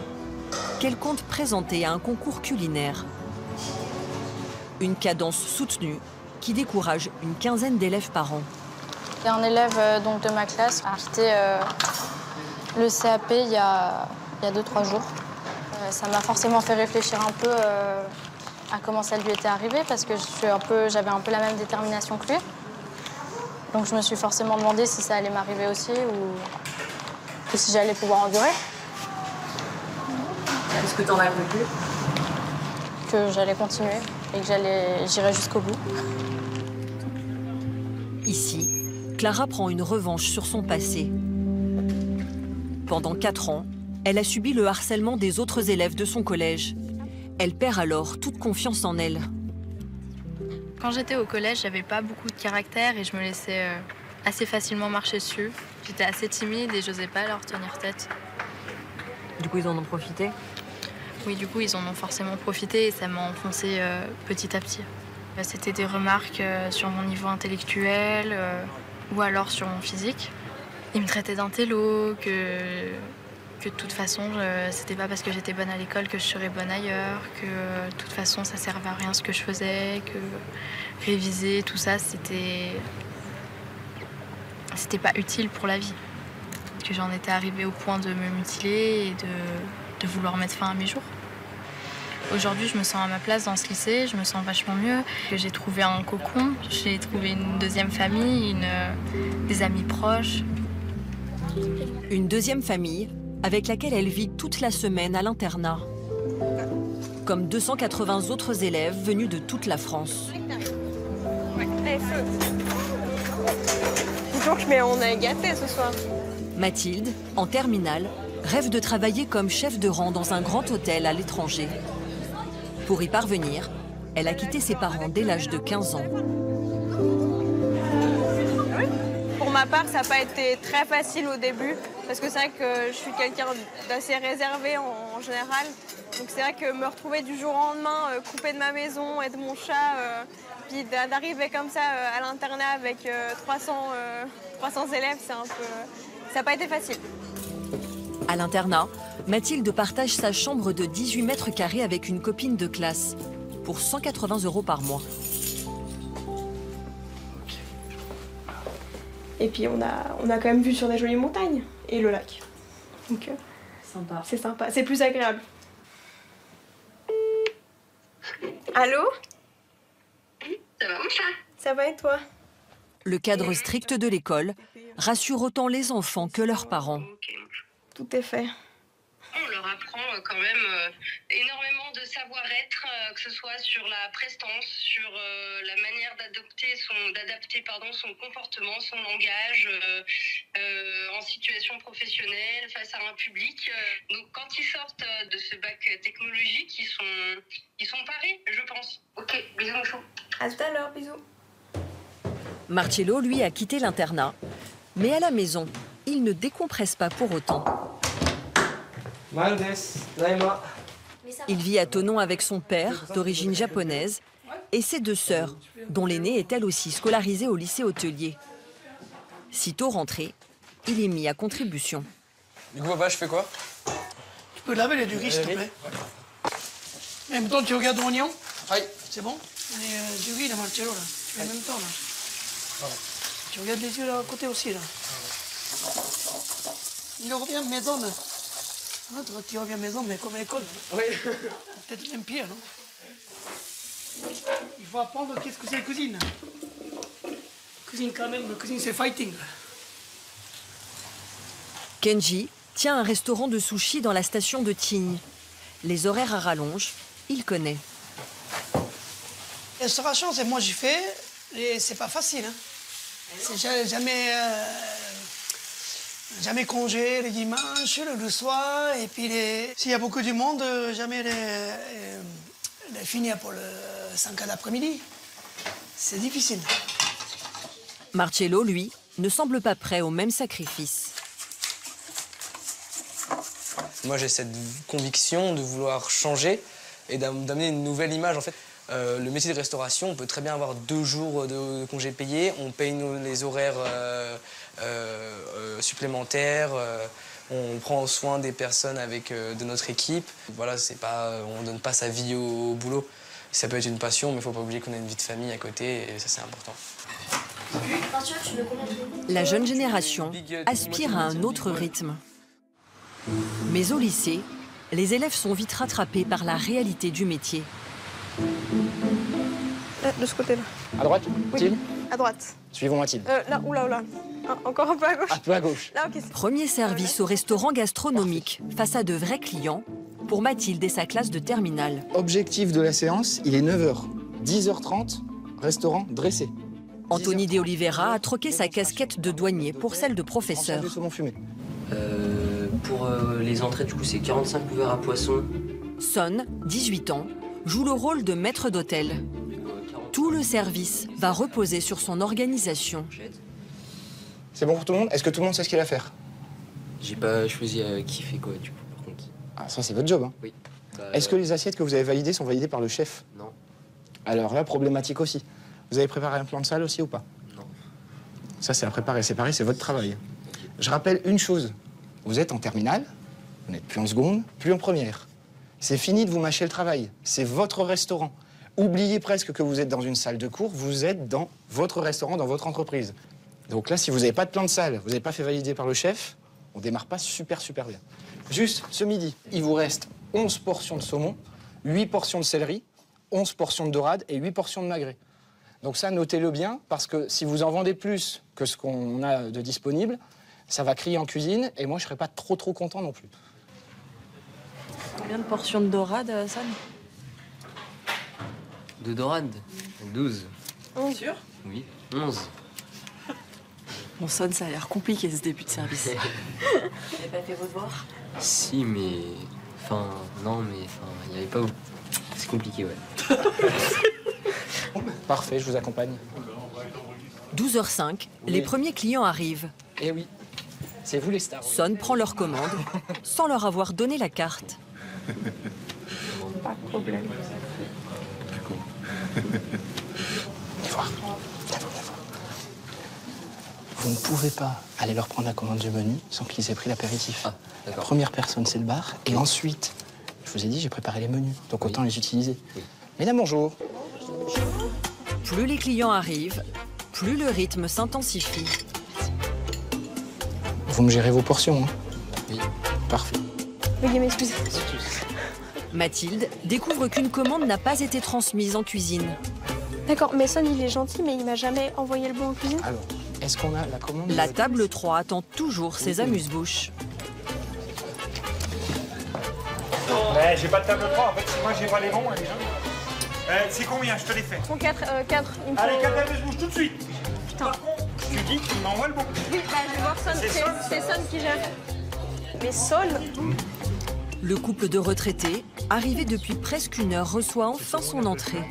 qu'elle compte présenter à un concours culinaire. Une cadence soutenue qui décourage une quinzaine d'élèves par an. Il y a un élève donc, de ma classe qui a quitté le CAP il y a 2-3 jours. Ça m'a forcément fait réfléchir un peu à comment ça lui était arrivé parce que j'avais un peu la même détermination que lui. Donc je me suis forcément demandé si ça allait m'arriver aussi ou si j'allais pouvoir endurer. Est-ce que tu en as conclu? Que j'allais continuer et que j'irais jusqu'au bout. Ici, Clara prend une revanche sur son passé. Pendant 4 ans, elle a subi le harcèlement des autres élèves de son collège. Elle perd alors toute confiance en elle. Quand j'étais au collège, j'avais pas beaucoup de caractère et je me laissais assez facilement marcher dessus. J'étais assez timide et j'osais pas leur tenir tête. Du coup, ils en ont profité? Oui, du coup, ils en ont forcément profité et ça m'a enfoncé petit à petit. C'était des remarques sur mon niveau intellectuel ou alors sur mon physique. Ils me traitaient d'intello, que de toute façon, c'était pas parce que j'étais bonne à l'école que je serais bonne ailleurs, que de toute façon, ça servait à rien ce que je faisais, que réviser, tout ça, c'était pas utile pour la vie. Que j'en étais arrivée au point de me mutiler et de vouloir mettre fin à mes jours. Aujourd'hui, je me sens à ma place dans ce lycée, je me sens vachement mieux. J'ai trouvé un cocon, j'ai trouvé une deuxième famille, des amis proches. Une deuxième famille avec laquelle elle vit toute la semaine à l'internat. Comme 280 autres élèves venus de toute la France. Dis donc, mais on est gâtés ce soir. Mathilde, en terminale, rêve de travailler comme chef de rang dans un grand hôtel à l'étranger. Pour y parvenir, elle a quitté ses parents dès l'âge de 15 ans. Pour ma part, ça n'a pas été très facile au début, parce que c'est vrai que je suis quelqu'un d'assez réservé en général. Donc c'est vrai que me retrouver du jour au lendemain, coupée de ma maison et de mon chat, puis d'arriver comme ça à l'internat avec 300 élèves, c'est un peu... ça n'a pas été facile. À l'internat, Mathilde partage sa chambre de 18 mètres carrés avec une copine de classe pour 180 € par mois. Et puis on a quand même vu sur des jolies montagnes et le lac. Donc sympa. C'est sympa, c'est plus agréable. Allô? Ça va mon chat? Ça va et toi? Le cadre strict de l'école rassure autant les enfants que leurs parents. Tout est fait. On leur apprend quand même énormément de savoir-être, que ce soit sur la prestance, sur la manière d'adapter son comportement, son langage en situation professionnelle, face à un public. Donc quand ils sortent de ce bac technologique, ils sont parés, je pense. Ok, bisous mon chou. À tout à l'heure, bisous. Marcello, lui, a quitté l'internat. Mais à la maison, il ne décompresse pas pour autant. Il vit à Thonon avec son père, d'origine japonaise, et ses 2 sœurs, dont l'aînée est elle aussi scolarisée au lycée hôtelier. Sitôt rentré, il est mis à contribution. Du coup, papa, je fais quoi? Tu peux laver les du riz, s'il te plaît. En même temps, tu regardes l'oignon? Oui. C'est bon? Et du riz, là, Marcello, là. Tu fais en même temps, là. Voilà. Tu regardes les yeux, là, à côté aussi, là. Il revient à la maison, là. Ah, tu reviens à la maison, mais comme à l'école. Oui. Peut-être même pire, non? Il faut apprendre qu'est-ce que c'est la cuisine. Cuisine, quand même, la cuisine, c'est fighting. Kenji tient un restaurant de sushi dans la station de Tignes. Les horaires à rallonge, il connaît. Restauration, c'est moi j'ai fait, et c'est pas facile. Hein. C'est jamais congé le dimanche, le soir, et puis s'il y a beaucoup de monde, jamais les finir pour le 5 heures d'après-midi. C'est difficile. Marcello, lui, ne semble pas prêt au même sacrifice. Moi, j'ai cette conviction de vouloir changer et d'amener une nouvelle image. En fait, le métier de restauration, on peut très bien avoir 2 jours de congés payés. On paye les horaires supplémentaires. On prend soin des personnes de notre équipe. Voilà, on ne donne pas sa vie au boulot. Ça peut être une passion, mais il ne faut pas oublier qu'on a une vie de famille à côté et ça, c'est important. La jeune génération aspire à un autre rythme. Mais au lycée, les élèves sont vite rattrapés par la réalité du métier. De ce côté-là. À droite, Mathilde? À droite. Suivons Mathilde. Là, oula. Encore un peu à gauche. Un peu à gauche. Là, ok. Premier service au restaurant gastronomique face à de vrais clients pour Mathilde et sa classe de terminale. Objectif de la séance, il est 9h. 10h30, restaurant dressé. Anthony De Oliveira a troqué sa casquette de douanier pour celle de professeur. Pour les entrées, du coup, c'est 45 couverts à poisson. Son, 18 ans, joue le rôle de maître d'hôtel. Tout le service va reposer sur son organisation. C'est bon pour tout le monde? Est-ce que tout le monde sait ce qu'il a à faire? J'ai pas choisi qui fait quoi, du coup, par contre. Ah, ça, c'est votre job, hein? Oui. Est-ce que les assiettes que vous avez validées sont validées par le chef? Non. Alors là, problématique aussi. Vous avez préparé un plan de salle aussi ou pas? Non. Ça, c'est à préparer. C'est pareil, c'est votre travail. Je rappelle une chose. Vous êtes en terminale, vous n'êtes plus en seconde, plus en première. C'est fini de vous mâcher le travail. C'est votre restaurant. Oubliez presque que vous êtes dans une salle de cours, vous êtes dans votre restaurant, dans votre entreprise. Donc là, si vous n'avez pas de plan de salle, vous n'avez pas fait valider par le chef, on démarre pas super bien. Juste, ce midi, il vous reste 11 portions de saumon, 8 portions de céleri, 11 portions de dorade et 8 portions de magret. Donc ça, notez-le bien, parce que si vous en vendez plus que ce qu'on a de disponible, ça va crier en cuisine, et moi, je ne serai pas trop content non plus. Combien de portions de dorade, Sam? De dorade 12. Sûr? Oui, 11. Mon son, ça a l'air compliqué, ce début de service. Vous n'avez pas fait vos devoirs? Si, mais... Enfin, non, mais... Enfin, il n'y avait pas... C'est compliqué, ouais. Parfait, je vous accompagne. 12h05, les premiers clients arrivent. Eh oui, c'est vous les stars. Son prend leur commande sans leur avoir donné la carte. Pas de problème. Viens voir. Vous ne pouvez pas aller leur prendre la commande du menu sans qu'ils aient pris l'apéritif. Ah, la première personne, c'est le bar. Et ensuite, je vous ai dit, j'ai préparé les menus. Donc autant les utiliser. Oui. Mesdames, bonjour. Plus les clients arrivent, plus le rythme s'intensifie. Vous me gérez vos portions, hein? Oui. Parfait. Veuillez m'excuser. Mathilde découvre qu'une commande n'a pas été transmise en cuisine. D'accord, mais Son, il est gentil, mais il m'a jamais envoyé le bon en cuisine. Alors, est-ce qu'on a la commande? La table 3 attend toujours ses amuse-bouches. Ouais, j'ai pas de table 3, en fait, moi j'ai pas les bons, les gens. C'est combien? Je te les fais. Sont 4, il me faut... Allez, 4 amuse-bouches tout de suite. Putain. Par contre, tu dis qu'il m'envoie le bon. Oui, bah je vais voir Son, c'est Son qui gère. Mais Son... Le couple de retraités, arrivé depuis presque 1 heure, reçoit enfin son entrée.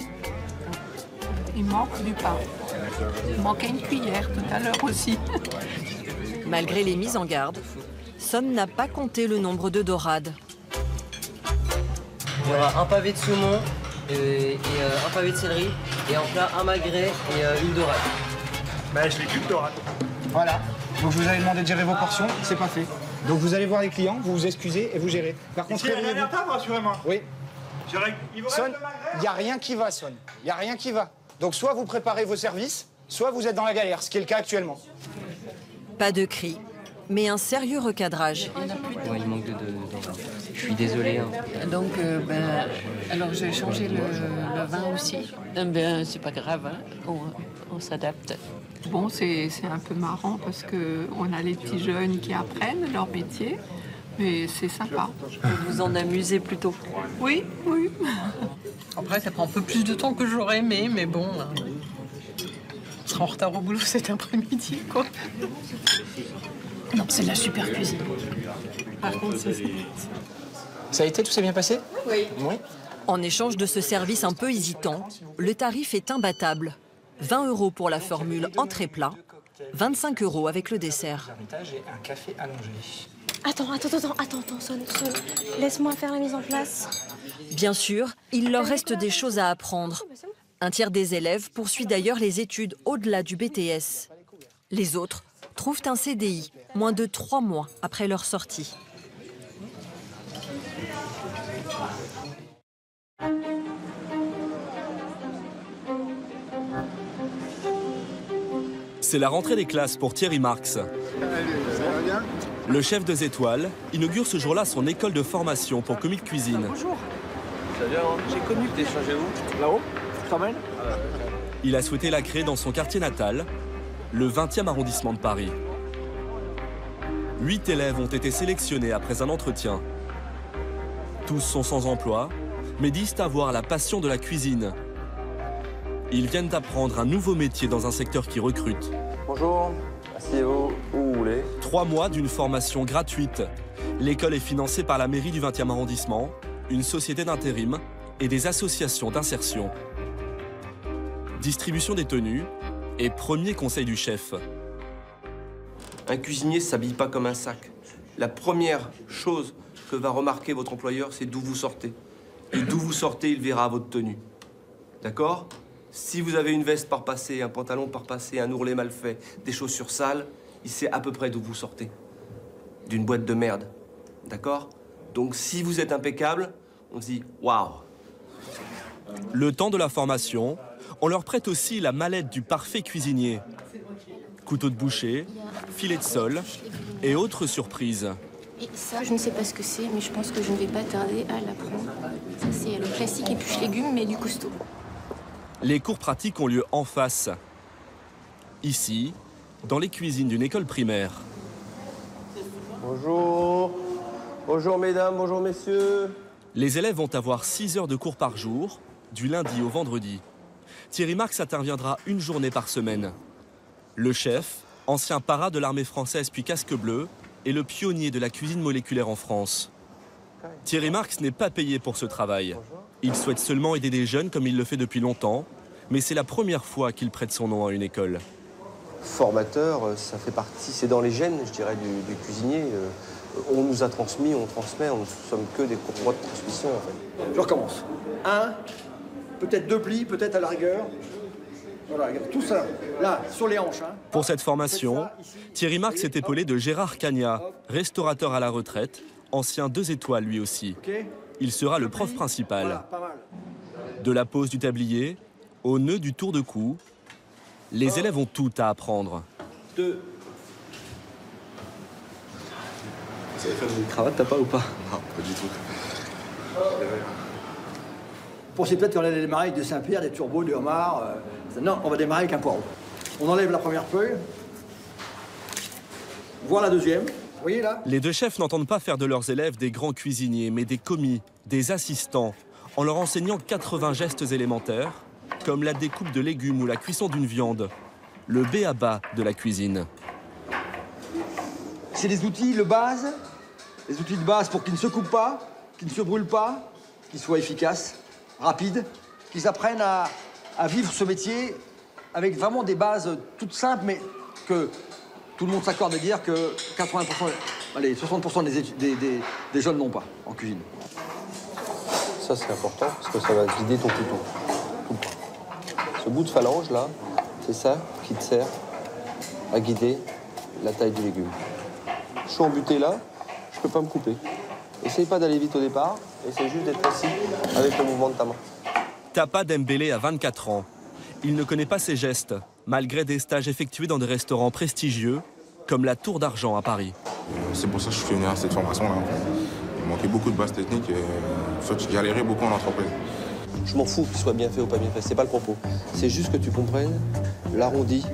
Il manque du pain. Il manquait une cuillère tout à l'heure aussi. Malgré les mises en garde, Son n'a pas compté le nombre de dorades. Il y aura un pavé de saumon et un pavé de céleri, et en plat un magret et une dorade. Bah, je l'ai plus de dorade. Voilà. Donc je vous avais demandé de gérer vos portions, c'est pas fait. Donc vous allez voir les clients, vous vous excusez et vous gérez. Par contre, il y a rien à table, rassurez-moi. Oui. Il vous Son, reste le magret? il n'y a rien qui va, Son. Il n'y a rien qui va. Donc soit vous préparez vos services, soit vous êtes dans la galère, ce qui est le cas actuellement. Pas de cris, mais un sérieux recadrage. Ouais, il manque de je suis désolé. Hein. Donc, alors j'ai changé le vin aussi. C'est pas grave, hein. On s'adapte. Bon, c'est un peu marrant parce qu'on a les petits jeunes qui apprennent leur métier, mais c'est sympa. Vous vous en amusez plutôt? Oui. Après, ça prend un peu plus de temps que j'aurais aimé, mais bon, on sera en retard au boulot cet après-midi, quoi. Non, c'est de la super cuisine. Par contre, Ça a été, tout s'est bien passé? Oui. En échange de ce service un peu hésitant, le tarif est imbattable. 20 € pour la formule entrée-plat, 25 € avec le dessert. Et un café allongé. Attends, sonne. Laisse-moi faire la mise en place. Bien sûr, il leur reste des choses à apprendre. Un tiers des élèves poursuit d'ailleurs les études au-delà du BTS. Les autres trouvent un CDI moins de 3 mois après leur sortie. C'est la rentrée des classes pour Thierry Marx. Le chef 2 étoiles inaugure ce jour-là son école de formation pour commis de cuisine. Bonjour. Ça vient, hein. J'ai connu que t'es changé où? Là-haut? Quand même. Il a souhaité la créer dans son quartier natal, le 20e arrondissement de Paris. 8 élèves ont été sélectionnés après un entretien. Tous sont sans emploi, mais disent avoir la passion de la cuisine. Ils viennent d'apprendre un nouveau métier dans un secteur qui recrute. Bonjour, asseyez-vous où vous voulez. 3 mois d'une formation gratuite. L'école est financée par la mairie du 20e arrondissement, une société d'intérim et des associations d'insertion. Distribution des tenues et premier conseil du chef. Un cuisinier ne s'habille pas comme un sac. La première chose que va remarquer votre employeur, c'est d'où vous sortez. Et d'où vous sortez, il verra votre tenue. D'accord ? Si vous avez une veste par passé, un pantalon par passé, un ourlet mal fait, des chaussures sales, il sait à peu près d'où vous sortez. D'une boîte de merde. D'accord ? Donc si vous êtes impeccable, on se dit « waouh ». Le temps de la formation, on leur prête aussi la mallette du parfait cuisinier. Couteau de boucher, filet de sol et autres surprises. Et ça, je ne sais pas ce que c'est, mais je pense que je ne vais pas tarder à l'apprendre. Ça, c'est le classique épluche légumes, mais du costaud. Les cours pratiques ont lieu en face. Ici, dans les cuisines d'une école primaire. Bonjour. Bonjour mesdames, bonjour messieurs. Les élèves vont avoir 6 heures de cours par jour, du lundi au vendredi. Thierry Marx interviendra une journée par semaine. Le chef, ancien para de l'armée française puis casque bleu, est le pionnier de la cuisine moléculaire en France. Thierry Marx n'est pas payé pour ce travail. Il souhaite seulement aider des jeunes comme il le fait depuis longtemps, mais c'est la première fois qu'il prête son nom à une école. Formateur, ça fait partie, c'est dans les gènes, je dirais, du cuisinier. On nous a transmis, on transmet, on ne sommes que des courroies de transmission en fait. Je recommence. 1, peut-être 2 plis, peut-être à la rigueur. Voilà, tout ça, là, sur les hanches. Hein. Pour cette formation, Thierry Marx est épaulé de Gérard Cagnat, restaurateur à la retraite, ancien 2 étoiles lui aussi. Il sera le prof principal. De la pose du tablier au nœud du tour de cou, les élèves ont tout à apprendre. 2. Vous avez fait une cravate, t'as pas ou pas? Non, pas du tout. Vous pensiez peut-être qu'on allait démarrer avec des Saint-Pierre, des turbos, des homards. Non, on va démarrer avec un poireau. On enlève la première feuille. Voir la deuxième. Vous voyez là? Les 2 chefs n'entendent pas faire de leurs élèves des grands cuisiniers, mais des commis, des assistants, en leur enseignant 80 gestes élémentaires, comme la découpe de légumes ou la cuisson d'une viande, le b.a.-ba de la cuisine. C'est des outils de base, pour qu'ils ne se coupent pas, qu'ils ne se brûlent pas, qu'ils soient efficaces, rapides, qu'ils apprennent à vivre ce métier avec vraiment des bases toutes simples, mais que tout le monde s'accorde à dire que 80%, allez, 60% des jeunes n'ont pas en cuisine. Ça c'est important parce que ça va guider ton couteau. Ce bout de phalange là, c'est ça qui te sert à guider la taille du légume. Je suis embuté là, je peux pas me couper. Essaye pas d'aller vite au départ, essaye juste d'être précis avec le mouvement de ta main. Tapa Dembélé a 24 ans. Il ne connaît pas ses gestes, malgré des stages effectués dans des restaurants prestigieux, comme la Tour d'Argent à Paris. C'est pour ça que je suis venu à cette formation-là. Il manquait beaucoup de bases techniques et soit je galérais beaucoup en entreprise. Je m'en fous qu'il soit bien fait ou pas bien fait, c'est pas le propos. C'est juste que tu comprennes l'arrondi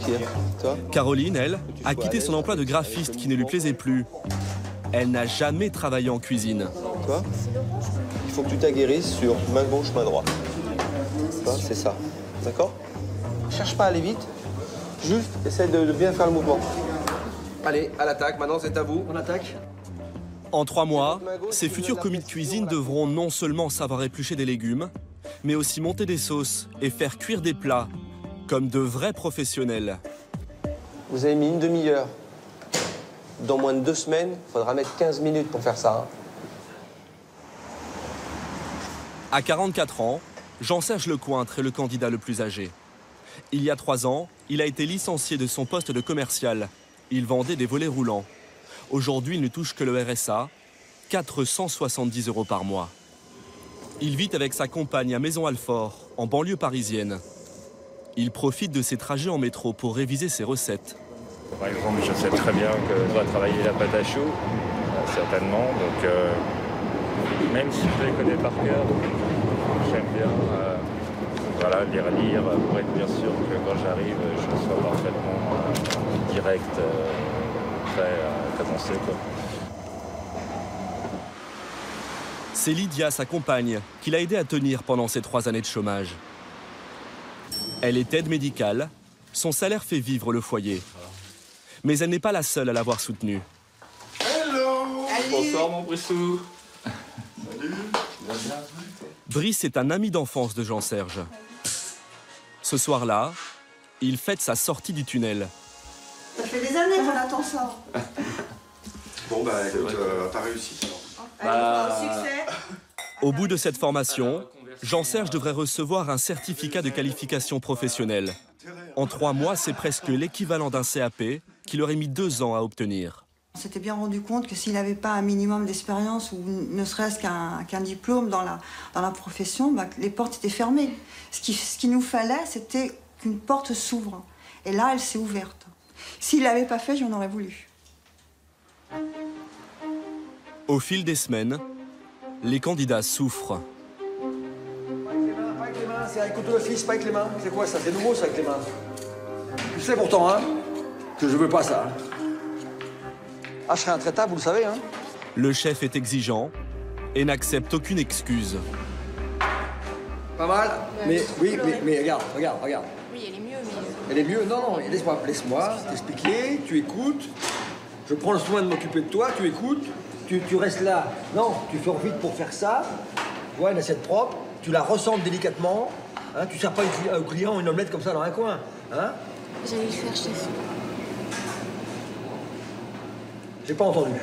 qui est, toi. Caroline, elle, a quitté son emploi de graphiste qui ne lui plaisait plus. Elle n'a jamais travaillé en cuisine. Toi, il faut que tu t'aguerrisses sur main gauche, main droite. C'est ça, d'accord? Cherche pas à aller vite, juste essaie de bien faire le mouvement. Allez, à l'attaque, maintenant c'est à vous. On attaque. En 3 mois, ces futurs commis de cuisine devront non seulement savoir éplucher des légumes, mais aussi monter des sauces et faire cuire des plats, comme de vrais professionnels. Vous avez mis une demi-heure dans moins de 2 semaines, il faudra mettre 15 minutes pour faire ça. Hein. À 44 ans, Jean-Serge Lecointre est le candidat le plus âgé. Il y a 3 ans, il a été licencié de son poste de commercial. Il vendait des volets roulants. Aujourd'hui, il ne touche que le RSA, 470 € par mois. Il vit avec sa compagne à Maison-Alfort, en banlieue parisienne. Il profite de ses trajets en métro pour réviser ses recettes. Par exemple, je sais très bien que je dois travailler la pâte à choux, certainement. Donc, même si je les connais par cœur, j'aime bien voilà, les relire pour être bien sûr que quand j'arrive, je sois parfaitement direct, prêt à commencer. Quoi. C'est Lydia, sa compagne, qui l'a aidé à tenir pendant ces 3 années de chômage. Elle est aide médicale, son salaire fait vivre le foyer. Mais elle n'est pas la seule à l'avoir soutenue. Hello. Bonsoir mon Brissou. Salut. Brice est un ami d'enfance de Jean-Serge. Ce soir-là, il fête sa sortie du tunnel. Ça fait des années qu'on attend ça. Bon bah écoute, t'as réussi. Succès. Au bout de cette formation, Jean-Serge devrait recevoir un certificat de qualification professionnelle. En 3 mois, c'est presque l'équivalent d'un CAP qu'il aurait mis 2 ans à obtenir. On s'était bien rendu compte que s'il n'avait pas un minimum d'expérience ou ne serait-ce qu'un diplôme dans la profession, bah, les portes étaient fermées. Ce qu'il nous fallait, c'était qu'une porte s'ouvre. Et là, elle s'est ouverte. S'il ne l'avait pas fait, j'en aurais voulu. Au fil des semaines, les candidats souffrent. Pas avec les mains, c'est avec couteau de fils, pas avec les mains. C'est quoi ça? C'est nouveau ça avec les mains. Tu sais pourtant, hein, que je veux pas ça. Hein. Ah, je serais intraitable, vous le savez, hein. Le chef est exigeant et n'accepte aucune excuse. Pas mal, mais oui, mais regarde. Oui, elle est mieux, mais... Elle est mieux, non, laisse-moi t'expliquer, tu écoutes. Je prends le soin de m'occuper de toi, tu écoutes. Tu restes là. Non, tu fais vite pour faire ça. Tu vois, une assiette propre, tu la ressembles délicatement. Hein, tu ne sers pas au client une omelette comme ça dans un coin. Hein. J'allais le faire, chef. J'ai pas entendu.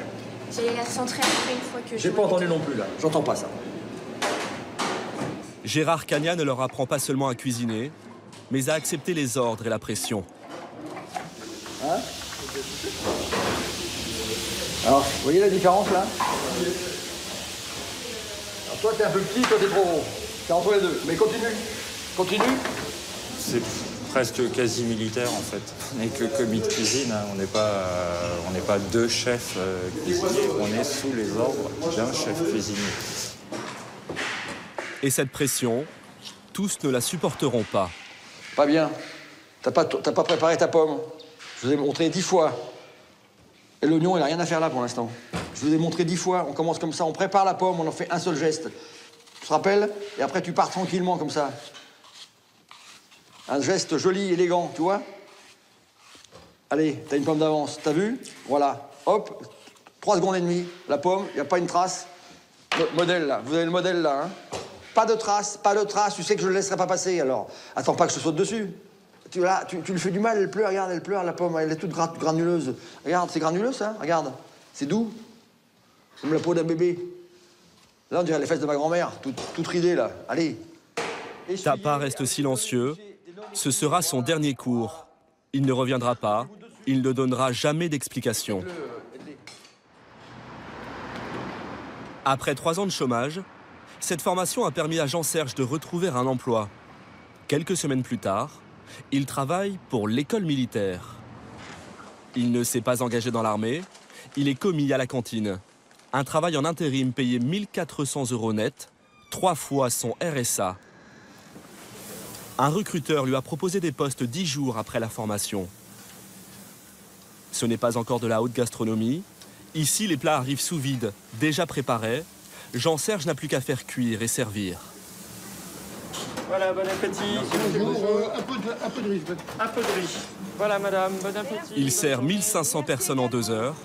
J'allais la centrer après une fois que... J'ai pas entendu non plus, là. J'entends pas ça. Gérard Cagna ne leur apprend pas seulement à cuisiner, mais à accepter les ordres et la pression. Hein? Alors, vous voyez la différence, là? Alors, toi, t'es un peu petit, toi, t'es trop gros. T'es entre les deux. Mais continue. C'est presque quasi militaire en fait. On n'est que commis de cuisine, hein. On n'est pas 2 chefs cuisiniers, on est sous les ordres d'un chef cuisinier. Et cette pression, tous ne la supporteront pas. Pas bien. T'as pas préparé ta pomme. Je vous ai montré 10 fois. Et l'oignon, il n'a rien à faire là pour l'instant. Je vous ai montré 10 fois. On commence comme ça, on prépare la pomme, on en fait un seul geste. Tu te rappelles? Et après, tu pars tranquillement comme ça. Un geste joli, élégant, tu vois? Allez, t'as une pomme d'avance. T'as vu? Voilà. Hop, 3 secondes et demie. La pomme, il n'y a pas une trace. Modèle, là. Vous avez le modèle, là, hein? Pas de trace. Tu sais que je ne le laisserai pas passer, alors. Attends pas que je saute dessus. Tu lui fais du mal, elle pleure, regarde, la pomme, elle est toute granuleuse. Regarde, c'est granuleux, ça, regarde. C'est doux. Comme la peau d'un bébé. Là, on dirait les fesses de ma grand-mère, toute ridée, là. Allez. Tapa reste silencieux. Ce sera son dernier cours. Il ne reviendra pas. Il ne donnera jamais d'explication. Après 3 ans de chômage, cette formation a permis à Jean-Serge de retrouver un emploi. Quelques semaines plus tard, il travaille pour l'école militaire. Il ne s'est pas engagé dans l'armée, il est commis à la cantine. Un travail en intérim payé 1 400 € net, 3 fois son RSA. Un recruteur lui a proposé des postes 10 jours après la formation. Ce n'est pas encore de la haute gastronomie. Ici, les plats arrivent sous vide, déjà préparés. Jean-Serge n'a plus qu'à faire cuire et servir. Voilà, bon appétit. Un peu de riz. Un peu de riz. Voilà, madame, bon appétit. Il sert 1500 personnes en 2 heures.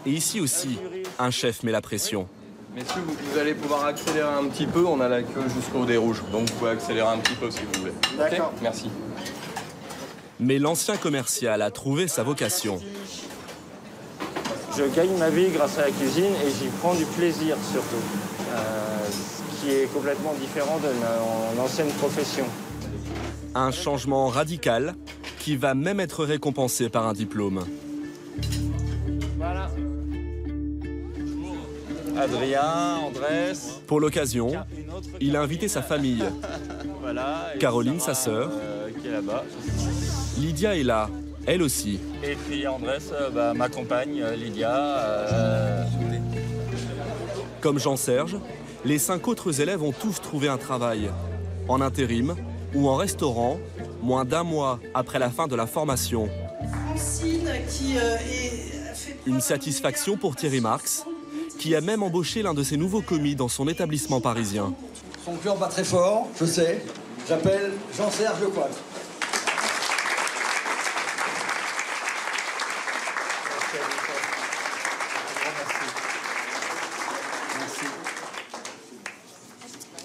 Et ici aussi, un chef met la pression. Messieurs, vous allez pouvoir accélérer un petit peu. On a la queue jusqu'au dé rouge. Donc vous pouvez accélérer un petit peu si vous voulez. D'accord. Okay, merci. Mais l'ancien commercial a trouvé sa vocation. Je gagne ma vie grâce à la cuisine et j'y prends du plaisir surtout, ce qui est complètement différent de mon ancienne profession. Un changement radical qui va même être récompensé par un diplôme. Voilà. Adrien, Andrés. Pour l'occasion, il a invité sa famille. Voilà, Caroline, sa sœur. Qui est là-bas. Lydia est là, elle aussi. Et puis Andrés, ma compagne, Lydia. Comme Jean-Serge, les 5 autres élèves ont tous trouvé un travail. En intérim ou en restaurant, moins d'1 mois après la fin de la formation. Francine, qui Une satisfaction pour Thierry Marx, qui a même embauché l'un de ses nouveaux commis dans son établissement parisien. Son cœur bat très fort, je sais. J'appelle Jean-Serge Lecointre.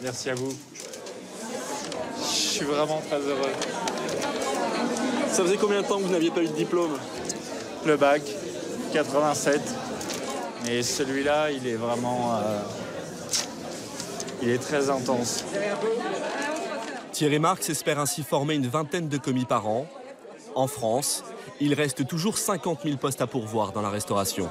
Merci à vous. Je suis vraiment très heureux. Ça faisait combien de temps que vous n'aviez pas eu de diplôme? Le bac, 87. Et celui-là, il est vraiment... il est très intense. Thierry Marx espère ainsi former une vingtaine de commis par an. En France, il reste toujours 50 000 postes à pourvoir dans la restauration.